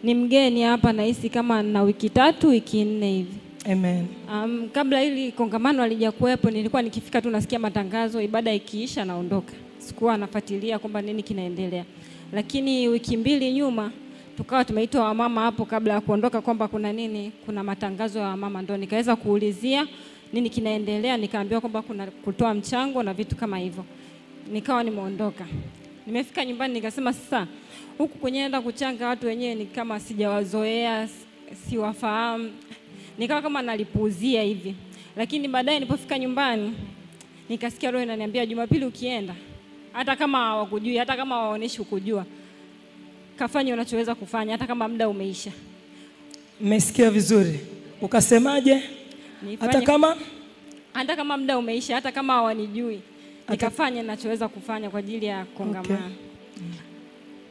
Ni mgeni hapa, nahisi kama na wiki 3 wiki 4 hivi. Amen. Kabla hili kongamano halijakuwepo, nilikuwa nikifika tu nasikia matangazo, ibada ikiisha naondoka. Sikuwa nafuatilia kwamba nini kinaendelea. Lakini wiki 2 nyuma tukawa tumeitwa wamama hapo kabla ya kuondoka kwamba kuna nini, kuna matangazo ya wamama, ndio nikaweza kuulizia nini kinaendelea, nikaambiwa kwamba kuna kutoa mchango na vitu kama hivyo. Nikawa nimeondoka. Nimefika nyumbani nikasema sasa huku kwenye naenda kuchanga watu wenyewe ni kama sijawazoea, siwafahamu. Nikawa kama nalipuuzia hivi. Lakini baadaye nilipofika nyumbani nikasikia roho inaniambia Jumapili ukienda, hata kama hawakujui, hata kama waoneshi ukujua, kafanya unachoweza kufanya hata kama muda umeisha. Mmesikia vizuri? Ukasemaje? Hata kama muda umeisha, hata kama hawanijui, nikafanya ninachoweza kufanya kwa ajili ya kongamano. Okay.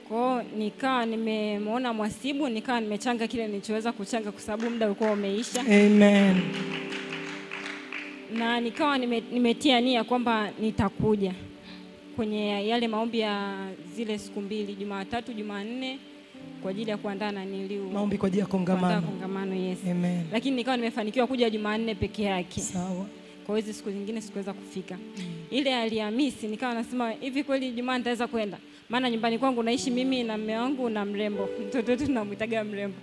Kwa nikawa nimemuona mwasibu, nikawa nimechanga kile nilichoweza kuchanga kwa sababu muda ulikuwa umeisha. Amen. Na nikawa nimetia nia kwamba nitakuja kwenye yale maombi ya zile siku 2, Jumatatu, Jumanne, kwa ajili ya kuandaa na maombi kwa ajili ya kongamano. Kongamano, yes. Amen. Lakini nikawa nimefanikiwa kuja Jumanne peke yake. Sawa. Kwa hizo siku zingine sikuweza kufika. Ile Alhamisi nikawa nasema hivi kweli Jumanne nitaweza kwenda? Maana nyumbani kwangu naishi mimi na mume wangu na mrembo. Mtoto wetu tunamwitaga mrembo.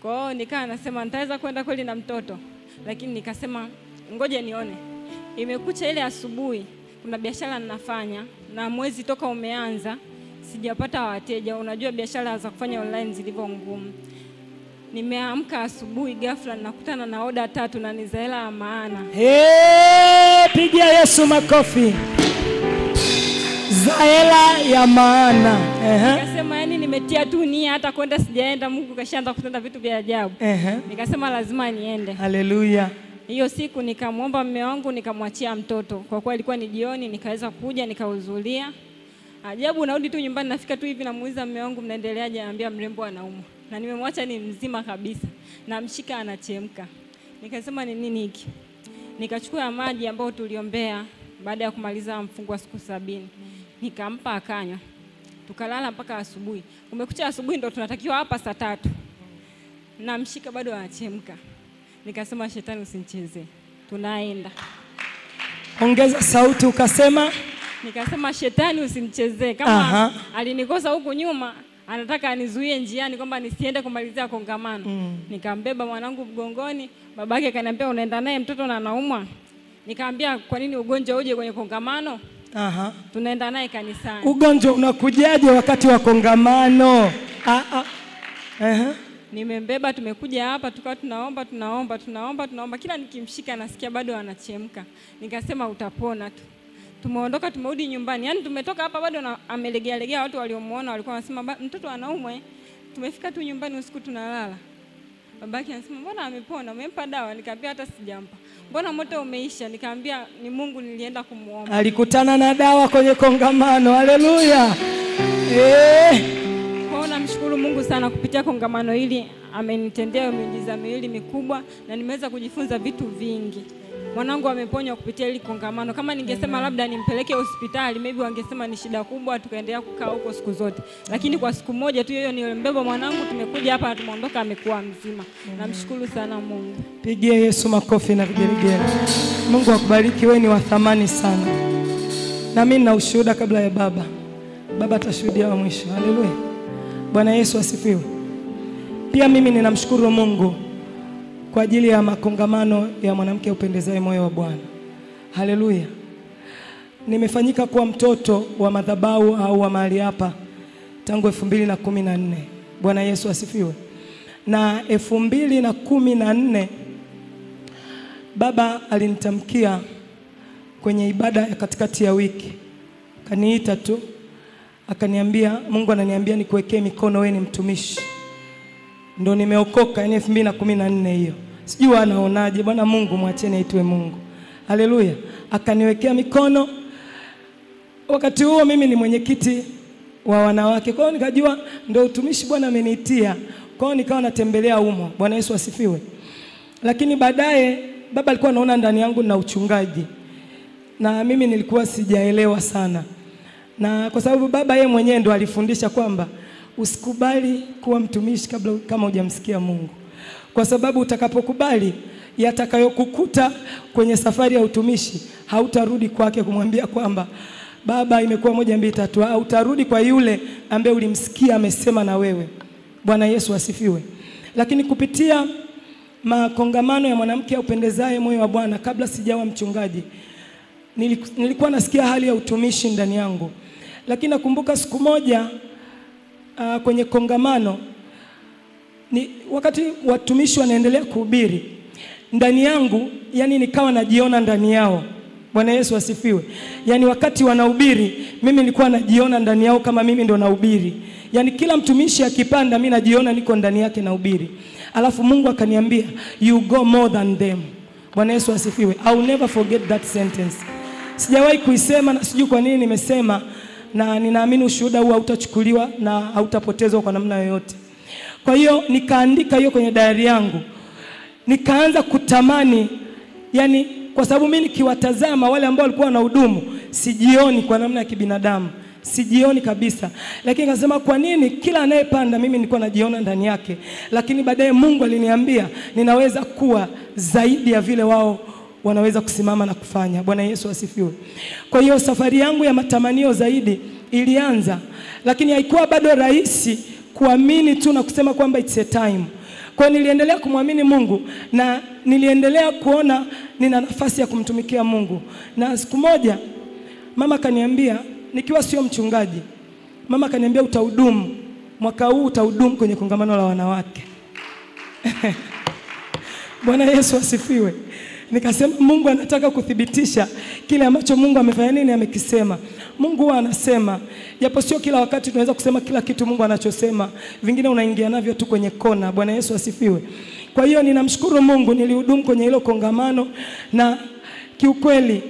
Kwa hiyo nikawa nasema nitaweza kwenda kweli na mtoto. Lakini nikasema ngoja nione. Imekucha ile asubuhi, kuna biashara ninafanya na mwezi toka umeanza sijapata wateja. Unajua biashara za kufanya online zilivyo ngumu. Nimeamka asubuhi ghafla nakutana na oda 3 na ni za hela ya maana. Pigia Yesu makofi. Za hela ya maana. Nikasema yani nimetia tu nia, hata kwenda sijaenda, Mungu kashaanza kutenda vitu vya ajabu. Nikasema lazima niende. Haleluya. Hiyo siku nikamwomba mume wangu, nikamwachia mtoto. Kwa kuwa ilikuwa ni jioni, nikaweza kuja nikahudhuria. Ajabu, narudi tu nyumbani, nafika tu hivi namuuliza mume wangu mnaendeleaje, anambia mrembo anaumwa. Na nimemwacha ni mzima kabisa. Namshika anachemka. Nikasema ni nini hiki? Nikachukua maji ambayo tuliombea baada ya kumaliza mfungo wa siku 70. Nikampa akanywa. Tukalala mpaka asubuhi. Umekucha asubuhi ndo tunatakiwa hapa saa 3. Namshika bado anachemka. Nikasema shetani usinicheze. Tunaenda. Ongeza sauti ukasema? Nikasema shetani usinichezee. Kama alinikosa huku nyuma, anataka anizuie njiani kwamba nisiende kumalizia kongamano. Nikambeba mwanangu mgongoni, babake akaniambia unaenda naye mtoto na anaumwa. Nikamwambia kwa nini ugonjwa uje kwenye kongamano? Tunaenda naye kanisani. Ugonjwa unakujaje wakati wa kongamano? Nimembeba, tumekuja hapa tukawa tunaomba. Kila nikimshika nasikia bado anachemka. Nikasema utapona tu. Tumeondoka, tumerudi nyumbani. Yaani tumetoka hapa bado amelegea. Watu waliomuona walikuwa wanasema mtoto anaumwa. Tumefika tu nyumbani usiku tunalala. Babake anasema mbona amepona? Umempa dawa? Nikamwambia hata sijampa. Mbona moto umeisha? Nikamwambia ni Mungu nilienda kumuomba. Alikutana na dawa kwenye kongamano. Haleluya. Kwa namshukuru Mungu sana kupitia kongamano hili, amenitendea miujiza miwili mikubwa na nimeweza kujifunza vitu vingi. Mwanangu ameponywa kupitia hili kongamano. Kama ningesema labda nimpeleke hospitali, maybe wangesema ni shida kubwa, tukaendelea kukaa huko siku zote. Lakini kwa siku moja tu hiyo nilimbeba mwanangu, tumekuja hapa na tumeondoka amekuwa mzima. Namshukuru sana Mungu. Pigia Yesu makofi na vigelegele. Mungu akubariki, wewe ni wa thamani sana. Na mimi na ushuhuda kabla ya baba. Baba atashuhudia wa mwisho. Haleluya. Bwana Yesu asifiwe. Pia mimi ninamshukuru Mungu kwa ajili ya makongamano ya mwanamke upendezaye moyo wa Bwana. Haleluya. Nimefanyika kuwa mtoto wa madhabahu au wa mahali hapa tangu 2014. Bwana Yesu asifiwe. Na 2014 baba alinitamkia kwenye ibada ya katikati ya wiki, kaniita tu akaniambia, Mungu ananiambia nikuwekee mikono, wewe ni mtumishi. Ndo nimeokoka, yani 2014 hiyo. Sijui anaonaje, Bwana Mungu mwacheni aitwe Mungu. Haleluya. Akaniwekea mikono. Wakati huo mimi ni mwenyekiti wa wanawake. Kwa hiyo nikajua ndio utumishi Bwana ameniitia. Kwa hiyo nikawa natembelea humo. Bwana Yesu asifiwe. Lakini baadaye baba alikuwa anaona ndani yangu na uchungaji. Na mimi nilikuwa sijaelewa sana. Na kwa sababu baba yeye mwenyewe ndo alifundisha kwamba usikubali kuwa mtumishi kama hujamsikia Mungu. Kwa sababu utakapokubali yatakayokukuta kwenye safari ya utumishi, hautarudi kwake kumwambia kwamba baba imekuwa 1 2 3, au utarudi kwa yule ambaye ulimsikia amesema na wewe. Bwana Yesu asifiwe. Lakini kupitia makongamano ya mwanamke aupendezaye moyo wa Bwana, kabla sijawa mchungaji, nilikuwa nasikia hali ya utumishi ndani yangu. Lakini nakumbuka siku moja kwenye kongamano, wakati watumishi wanaendelea kuhubiri, ndani yangu yani nikawa najiona ndani yao. Bwana Yesu asifiwe. Yani wakati wanahubiri, mimi nilikuwa najiona ndani yao kama mimi ndo nahubiri. Yani kila mtumishi akipanda, mimi najiona niko ndani yake nahubiri. Alafu Mungu akaniambia, you go more than them. Bwana Yesu asifiwe. I will never forget that sentence. Sijawahi kuisema na sijui kwa nini nimesema, na ninaamini ushuhuda huu hautachukuliwa na hautapotezwa kwa namna yoyote. Kwa hiyo nikaandika hiyo kwenye diary yangu. Nikaanza kutamani, yani kwa sababu mimi nikiwatazama wale ambao walikuwa wanahudumu, sijioni kwa namna ya kibinadamu. Sijioni kabisa. Lakini nikasema kwa nini kila anayepanda mimi nilikuwa najiona ndani yake. Lakini baadaye Mungu aliniambia ninaweza kuwa zaidi ya vile wao wanaweza kusimama na kufanya. Bwana Yesu asifiwe. Kwa hiyo safari yangu ya matamanio zaidi ilianza, lakini haikuwa bado rahisi kuamini tu na kusema kwamba it's a time. Kwa hiyo niliendelea kumwamini Mungu na niliendelea kuona nina nafasi ya kumtumikia Mungu. Na siku moja mama kaniambia, nikiwa sio mchungaji, mama kaniambia utahudumu mwaka huu, utahudumu kwenye kongamano la wanawake. Bwana Yesu asifiwe. Nikasema Mungu anataka kuthibitisha kile ambacho Mungu amefanya nini, amekisema. Mungu anasema, japo sio kila wakati tunaweza kusema kila kitu Mungu anachosema, vingine unaingia navyo tu kwenye kona. Bwana Yesu asifiwe. Kwa hiyo ninamshukuru Mungu, nilihudumu kwenye hilo kongamano, na kiukweli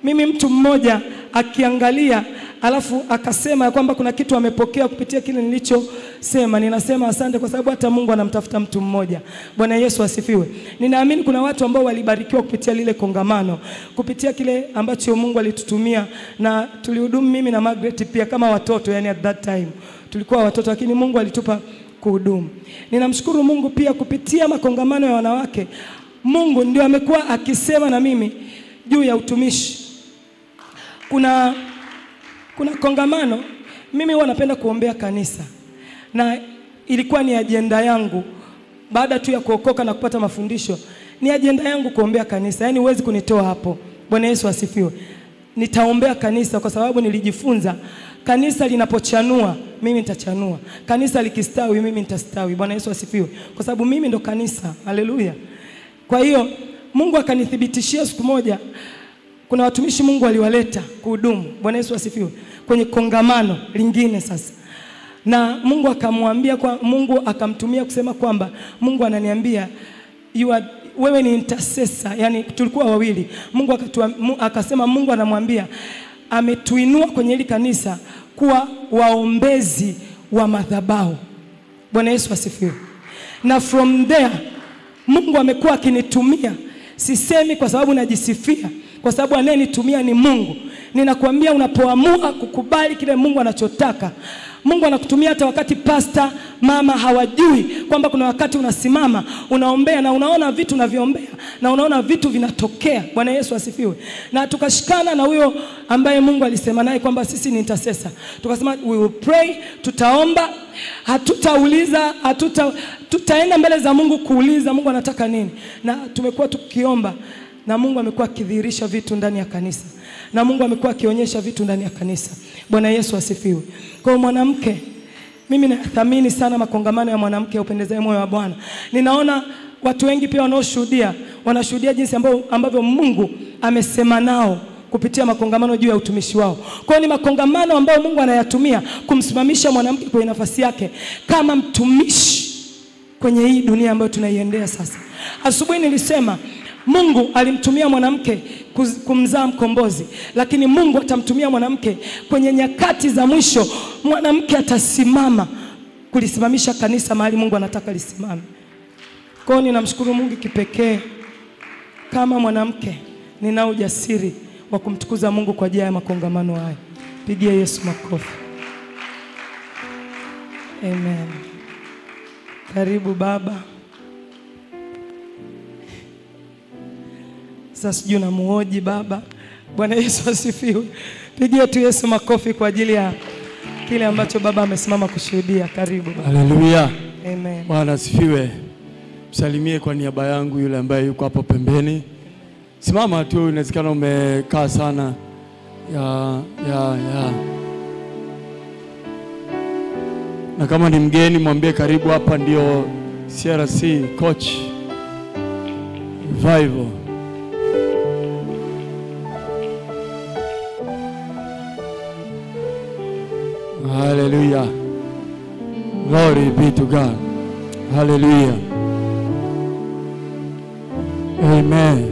mimi mtu mmoja akiangalia alafu akasema kwamba kuna kitu amepokea kupitia kile nilichosema, ninasema asante, kwa sababu hata Mungu anamtafuta mtu mmoja. Bwana Yesu asifiwe. Ninaamini kuna watu ambao walibarikiwa kupitia lile kongamano, kupitia kile ambacho Mungu alitutumia, na tulihudumu mimi na Margaret pia kama watoto, yani at that time tulikuwa watoto, lakini Mungu alitupa kuhudumu. Ninamshukuru Mungu pia kupitia makongamano ya wanawake, Mungu ndio amekuwa akisema na mimi juu ya utumishi. Kuna kongamano, mimi huwa napenda kuombea kanisa, na ilikuwa ni ajenda yangu baada tu ya kuokoka na kupata mafundisho. Ni ajenda yangu kuombea kanisa, yani huwezi kunitoa hapo. Bwana Yesu asifiwe. Nitaombea kanisa kwa sababu nilijifunza kanisa linapochanua mimi nitachanua, kanisa likistawi mimi nitastawi. Bwana Yesu asifiwe. Kwa sababu mimi ndo kanisa. Haleluya. Kwa hiyo Mungu akanithibitishia siku moja, kuna watumishi Mungu aliwaleta kuhudumu. Bwana Yesu asifiwe. Kwenye kongamano lingine sasa. Na Mungu akamwambia, Mungu akamtumia kusema kwamba Mungu ananiambia wewe ni intercessor. Yani tulikuwa wawili. Mungu akasema Mungu anamwambia ametuinua kwenye hili kanisa kuwa waombezi wa madhabahu. Bwana Yesu asifiwe. Na from there Mungu amekuwa akinitumia. Sisemi kwa sababu najisifia, kwa sababu anayenitumia ni Mungu. Ninakuambia unapoamua kukubali kile Mungu anachotaka, Mungu anakutumia hata wakati pasta, mama hawajui kwamba kuna wakati unasimama, unaombea na unaona vitu unavyombea na unaona vitu vinatokea. Bwana Yesu asifiwe. Na tukashikana na huyo ambaye Mungu alisema naye kwamba sisi ni intercessor. Tukasema we will pray, tutaomba, hatutauliza, tutaenda mbele za Mungu kuuliza Mungu anataka nini. Na tumekuwa tukiomba na Mungu amekuwa akidhihirisha vitu ndani ya kanisa. Na Mungu amekuwa akionyesha vitu ndani ya kanisa. Bwana Yesu asifiwe. Kwa mwanamke, mimi nathamini sana makongamano ya mwanamke upendezaye moyo wa Bwana. Ninaona watu wengi pia wanaoshuhudia wanashuhudia jinsi ambavyo Mungu amesema nao kupitia makongamano juu ya utumishi wao. Kwa hiyo ni makongamano ambayo Mungu anayatumia kumsimamisha mwanamke kwenye nafasi yake kama mtumishi kwenye hii dunia ambayo tunaiendea sasa. Asubuhi nilisema Mungu alimtumia mwanamke kumzaa mkombozi, lakini Mungu atamtumia mwanamke kwenye nyakati za mwisho. Mwanamke atasimama kulisimamisha kanisa mahali Mungu anataka lisimame. Kwa hiyo ninamshukuru Mungu kipekee kama mwanamke nina ujasiri wa kumtukuza Mungu kwa ajili ya makongamano haya. Pigia Yesu makofi. Amen. Karibu baba. Sasa sijui namuoji baba. Bwana Yesu asifiwe. Pigia tu Yesu makofi kwa ajili ya kile ambacho baba amesimama kushuhudia. Karibu baba. Haleluya. Amen. Bwana asifiwe. Msalimie kwa niaba yangu yule ambaye yuko hapo pembeni. Simama tu, inawezekana umekaa sana. Na kama ni mgeni mwambie karibu, hapa ndio CRC coach Revival. Hallelujah. Glory be to God. Hallelujah. Amen.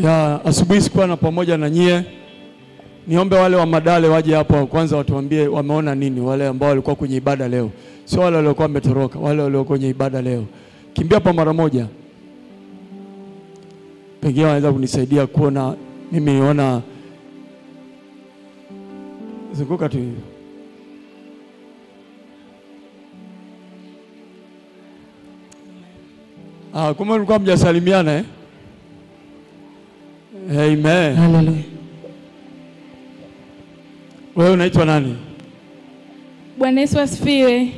Ya asubuhi sikuwa na pamoja na nyie. Niombe wale wa madale waje hapo kwanza watuambie wameona nini, wale ambao walikuwa kwenye ibada leo. Sio wale waliokuwa wametoroka, wale waliokuwa kwenye ibada leo. Kimbia hapa mara moja. Pengine wanaweza kunisaidia kuona, mimi niona zunguka tu hivi. Kumbe mlikuwa mjasalimiana eh? Amen. Hallelujah. Wewe unaitwa nani? Bwana Yesu asifiwe.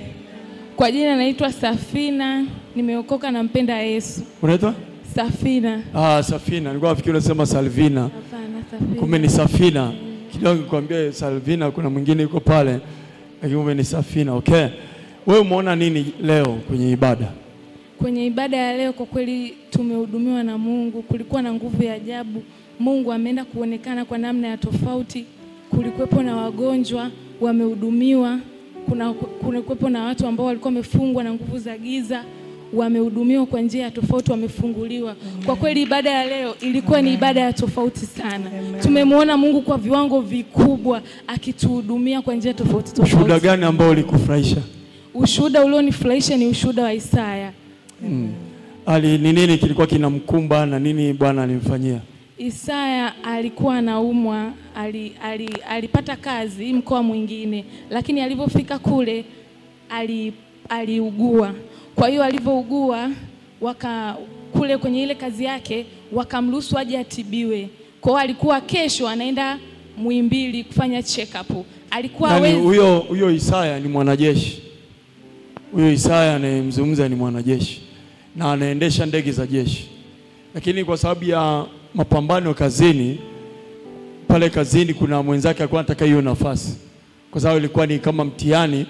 Kwa jina naitwa Safina, nimeokoka na mpenda Yesu. Unaitwa? Safina. Safina. Nilikuwa nafikiri unasema Salvina. Hapana, Safina. Kumbe ni Safina. Kidogo nikwambia Salvina kuna mwingine yuko pale, lakini kumbe ni Safina. Okay. Wewe umeona nini leo kwenye ibada? Kwenye ibada ya leo kwa kweli tumehudumiwa na Mungu. Kulikuwa na nguvu ya ajabu. Mungu ameenda kuonekana kwa namna ya tofauti. Kulikuwepo na wagonjwa wamehudumiwa, kulikuwepo na watu ambao walikuwa wamefungwa na nguvu za giza wamehudumiwa kwa njia ya tofauti, wamefunguliwa. Kwa kweli ibada ya leo ilikuwa ni ibada ya tofauti sana. Tumemwona Mungu kwa viwango vikubwa akituhudumia kwa njia tofauti. Ushuhuda gani ambao ulikufurahisha? Ushuhuda ulionifurahisha ni ushuhuda wa Isaya. Ni nini kilikuwa kinamkumba na nini Bwana alimfanyia? Isaya alikuwa anaumwa, alipata kazi mkoa mwingine, lakini alipofika kule aliugua. Kwa hiyo alivyougua kule kwenye ile kazi yake wakamruhusu aje atibiwe. Kwa hiyo alikuwa kesho anaenda Muhimbili kufanya check up. Alikuwa huyo Isaya ni mwanajeshi. Huyo Isaya anayemzungumza ni mwanajeshi na anaendesha ndege za jeshi. Lakini kwa sababu ya mapambano kazini, pale kazini kuna mwenzake alikuwa anataka hiyo nafasi. Kwa sababu ilikuwa ni kama mtihani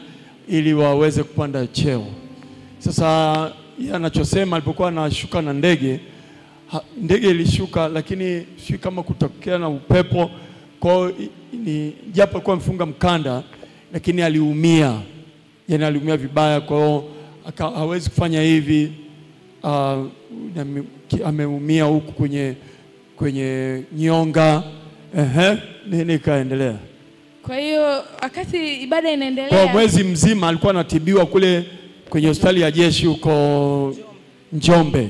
ili waweze kupanda cheo. Sasa yeye anachosema alipokuwa anashuka na ndege ilishuka, lakini si kama kutokea na upepo. Kwa ni japo alikuwa mfunga mkanda, lakini aliumia. Yaani aliumia vibaya, kwa hiyo hawezi kufanya hivi. Ameumia huku kwenye nyonga. Nini kaendelea? Kwa hiyo wakati ibada inaendelea, kwa mwezi mzima alikuwa anatibiwa kule kwenye hospitali ya jeshi huko Njombe.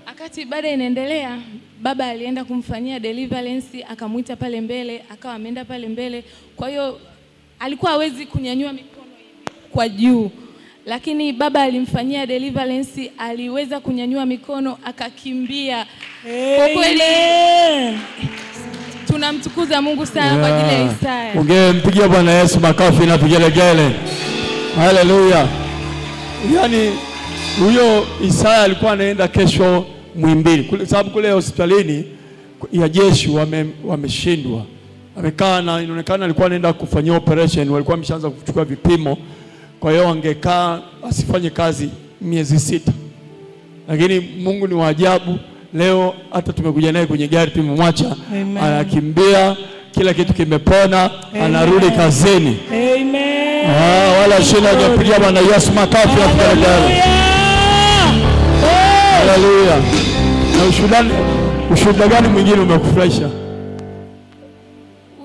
Wakati ibada inaendelea, baba alienda kumfanyia deliverance, akamuita pale mbele, akawa ameenda pale mbele. Kwa hiyo alikuwa hawezi kunyanyua mikono kwa juu. Lakini baba alimfanyia deliverance, aliweza kunyanyua mikono, akakimbia. Kwa kweli tunamtukuza Mungu sana kwa ajili ya Isaya. Ungempigia Bwana Yesu makofi na vigelegele. Haleluya. Yaani huyo Isaya alikuwa anaenda kesho Muhimbili, sababu kule hospitalini ya jeshi wameshindwa. amekaa na inaonekana alikuwa anaenda kufanyia operation, walikuwa wameshaanza kuchukua vipimo, kwa hiyo angekaa asifanye kazi miezi 6. Lakini Mungu ni wa ajabu. Leo hata tumekuja naye kwenye gari, tumemwacha anakimbia, kila kitu kimepona, anarudi kazini. Amen. Wala shida hajapigia Bwana Yesu makofi ya kugaragara. Haleluya. Na ushuhuda gani mwingine umekufurahisha?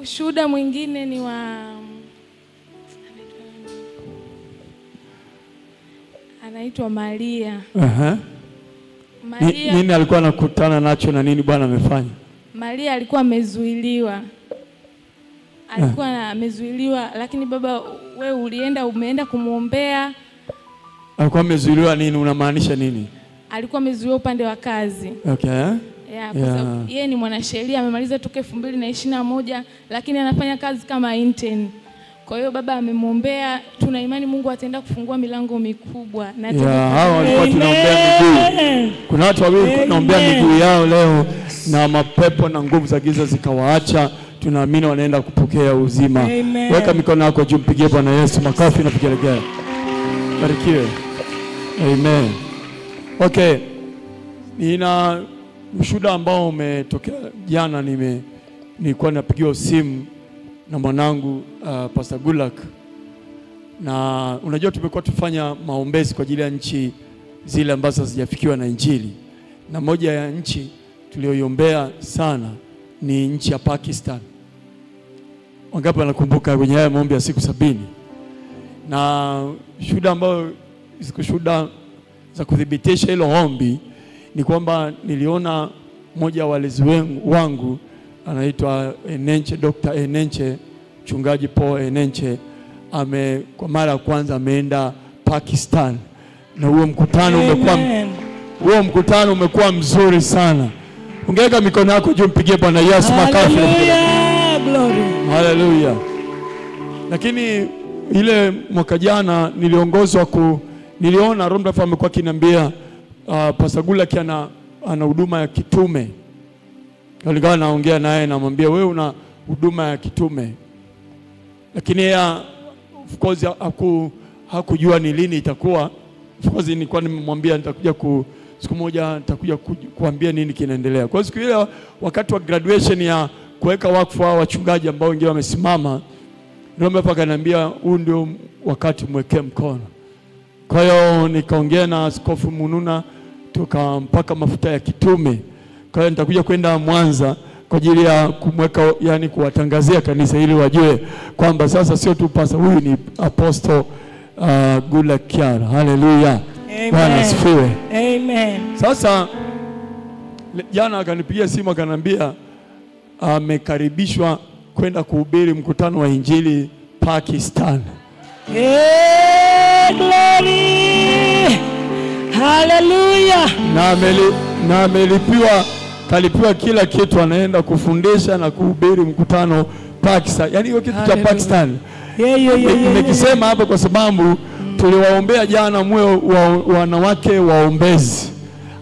Ushuhuda mwingine ni wa anaitwa Maria. Maria. Nini alikuwa anakutana nacho na nini Bwana amefanya? Maria alikuwa amezuiliwa. Alikuwa amezuiliwa, lakini baba wewe umeenda kumuombea. Alikuwa amezuiliwa nini? Unamaanisha nini? Alikuwa amezuiliwa upande wa kazi. Okay. Kwa sababu yeye ni mwanasheria, amemaliza toka 2021, lakini anafanya kazi kama intern. Kwa hiyo baba amemuombea, tuna imani Mungu ataenda kufungua milango mikubwa. Na hao walikuwa tunaombea miguu. Kuna watu wawili tunaombea miguu yao leo na mapepo na nguvu za giza zikawaacha. Tunaamini wanaenda kupokea uzima. Amen. Weka mikono yako juu, mpigie Bwana Yesu makofi na vigelegele. Barikiwe. Amen. Okay. Nina mshuhuda ambao umetokea jana. Nilikuwa napigiwa simu na mwanangu Pastor Gulak, na unajua tumekuwa tufanya maombezi kwa ajili ya nchi zile ambazo hazijafikiwa na Injili, na moja ya nchi tulioiombea sana ni nchi ya Pakistan. Wangapi wanakumbuka kwenye haya maombi ya siku 70? Na shuhuda ambayo shuhuda za kudhibitisha hilo ombi ni kwamba niliona mmoja wa walezi wangu anaitwa Enenche, Dr. Enenche, mchungaji Paul Enenche, kwa mara ya kwanza ameenda Pakistan, na huo mkutano umekuwa mzuri sana. Ungeweka mikono yako juu, mpigie Bwana Yesu makofi. Haleluya. Lakini ile mwaka jana niliona Roho Mtakatifu amekuwa akiniambia Pastor Gulak ana huduma ya kitume. Nilikuwa naongea naye namwambia wewe una huduma ya kitume. Lakini yeye of course hakujua ni lini itakuwa. Of course nilikuwa nimemwambia nitakuja siku moja nitakuja kuambia nini kinaendelea. Kwa siku ile wakati wa graduation ya kuweka wakfu wa wachungaji ambao wengine wamesimama, ndio akaniambia huu ndio wakati mwekee mkono. Kwa hiyo nikaongea na Askofu Mununa tukampaka mafuta ya kitume. Kwa hiyo nitakuja kwenda Mwanza kwa ajili ya kumweka, yani kuwatangazia kanisa ili wajue kwamba sasa sio tu pasa, huyu ni Apostle Gulak Kyara. Haleluya. Bwana asifiwe. Amen. Sasa jana akanipigia simu akaniambia amekaribishwa kwenda kuhubiri mkutano wa Injili Pakistan. Glory. Hallelujah. Na kalipiwa kila kitu, anaenda kufundisha na kuhubiri mkutano Pakistan. Yaani hiyo kitu cha Pakistan. Nimekisema hapa kwa sababu tuliwaombea jana mwe wanawake waombezi.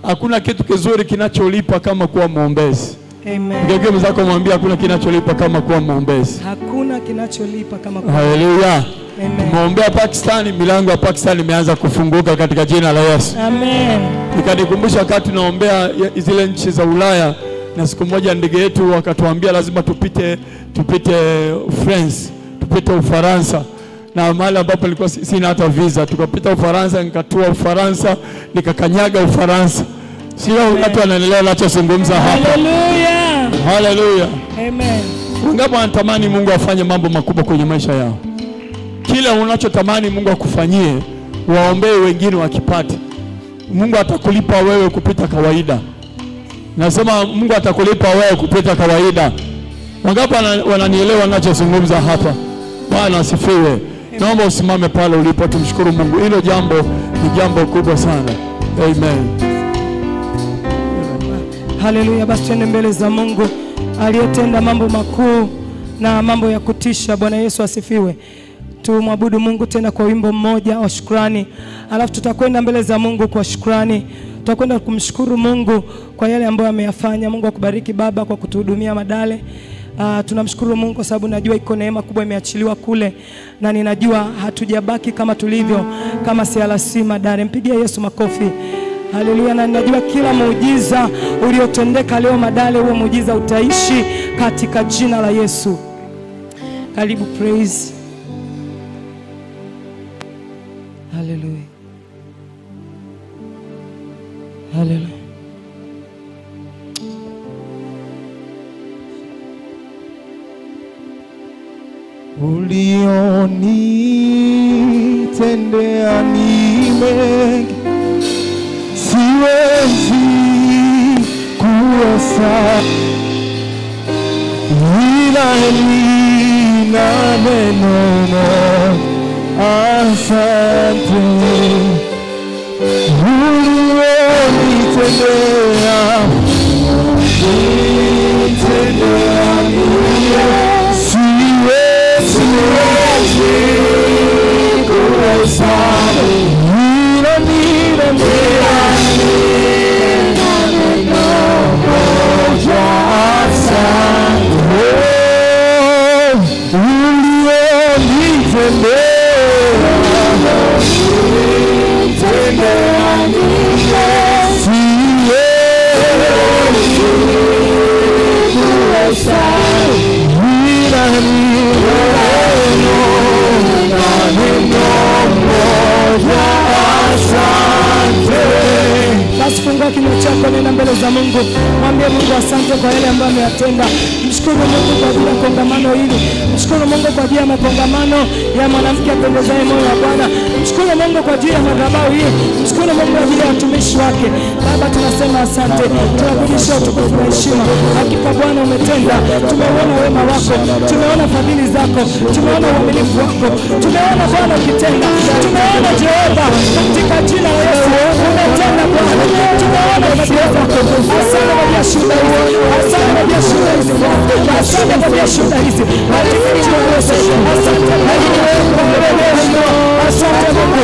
Hakuna kitu kizuri kinacholipa kama kuwa muombezi. Amen. Ngege mzako mwambie hakuna kinacholipa kama kuwa muombezi. Hakuna kinacholipa kama kuwa. Haleluya. Tumeombea Pakistan, milango ya Pakistan imeanza kufunguka katika jina la Yesu. Amen. Nikanikumbusha wakati tunaombea zile nchi za Ulaya, na siku moja ndege yetu wakatuambia lazima tupite France, tupite Ufaransa. Na mahali ambapo nilikuwa sina hata visa, tukapita Ufaransa, nikatua Ufaransa, nikakanyaga Ufaransa. Sio watu wanaelewa ninachozungumza hapa. Haleluya. Haleluya. Amen. Wangapi wanatamani Mungu afanye mambo makubwa kwenye maisha yao? Kila unachotamani Mungu akufanyie, waombee wengine wakipate. Mungu atakulipa wewe kupita kawaida. Nasema Mungu atakulipa wewe kupita kawaida. Wangapi wananielewa ninachozungumza hapa? Bwana asifiwe. Naomba usimame pale ulipo, tumshukuru Mungu. Hilo jambo ni jambo kubwa sana. Amen. Haleluya. Basi tuende mbele za Mungu aliyetenda mambo makuu na mambo ya kutisha. Bwana Yesu asifiwe. Tumwabudu Mungu tena kwa wimbo mmoja wa shukrani. Alafu tutakwenda mbele za Mungu kwa shukrani. Tutakwenda kumshukuru Mungu kwa yale ambayo ameyafanya. Mungu akubariki baba kwa kutuhudumia Madale. Tunamshukuru Mungu kwa sababu najua iko neema kubwa imeachiliwa kule, na ninajua hatujabaki kama tulivyo kama CRC Madare. Mpigie Yesu makofi. Haleluya. Na ninajua kila muujiza uliotendeka leo Madale, huo muujiza utaishi katika jina la Yesu. Karibu praise. Haleluya. Haleluya. Ulionitendea ni mengi, siwezi kuhesabu, ila nina neno asante. Ulionitendea Basi fungua kinywa chako, nenda mbele za Mungu, mwambie Mungu asante kwa yale ambayo ameyatenda. Mshukuru Mungu kwa ajili ya kongamano hili. Mshukuru Mungu kwa ajili ya makongamano ya mwanamke apendezaye moyo wa Bwana. Mshukuru Mungu kwa ajili ya madhabahu hii. Mshukuru Mungu kwa ajili ya watumishi wake. Baba, tunasema asante, tunakurudisha utukufu na heshima. Hakika Bwana umetenda, tumeona wema wako, tumeona fadhili zako, tumeona uaminifu wako, tumeona Bwana ukitenda, tumeona Jehova katika jina la Yesu umetenda Bwana, tumeona fadhili zako. Asante kwa biashara hizi, asante kwa biashara hizi, asante kwa biashara hizi katika jina la Yesu. Asante kwa Mungu, asante Mungu,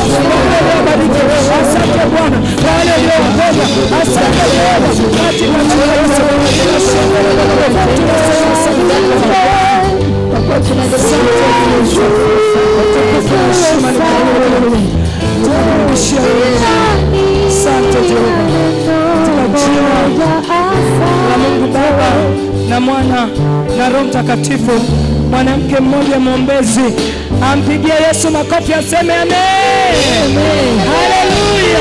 asante Bwana kwa wale walioongoza, asante Bwana katika jina la Yesu. Asante Jehova, katika jina la Mungu Baba na Mwana na Roho Mtakatifu. Mwanamke mmoja mwombezi ampigie Yesu makofi, aseme amen. Haleluya.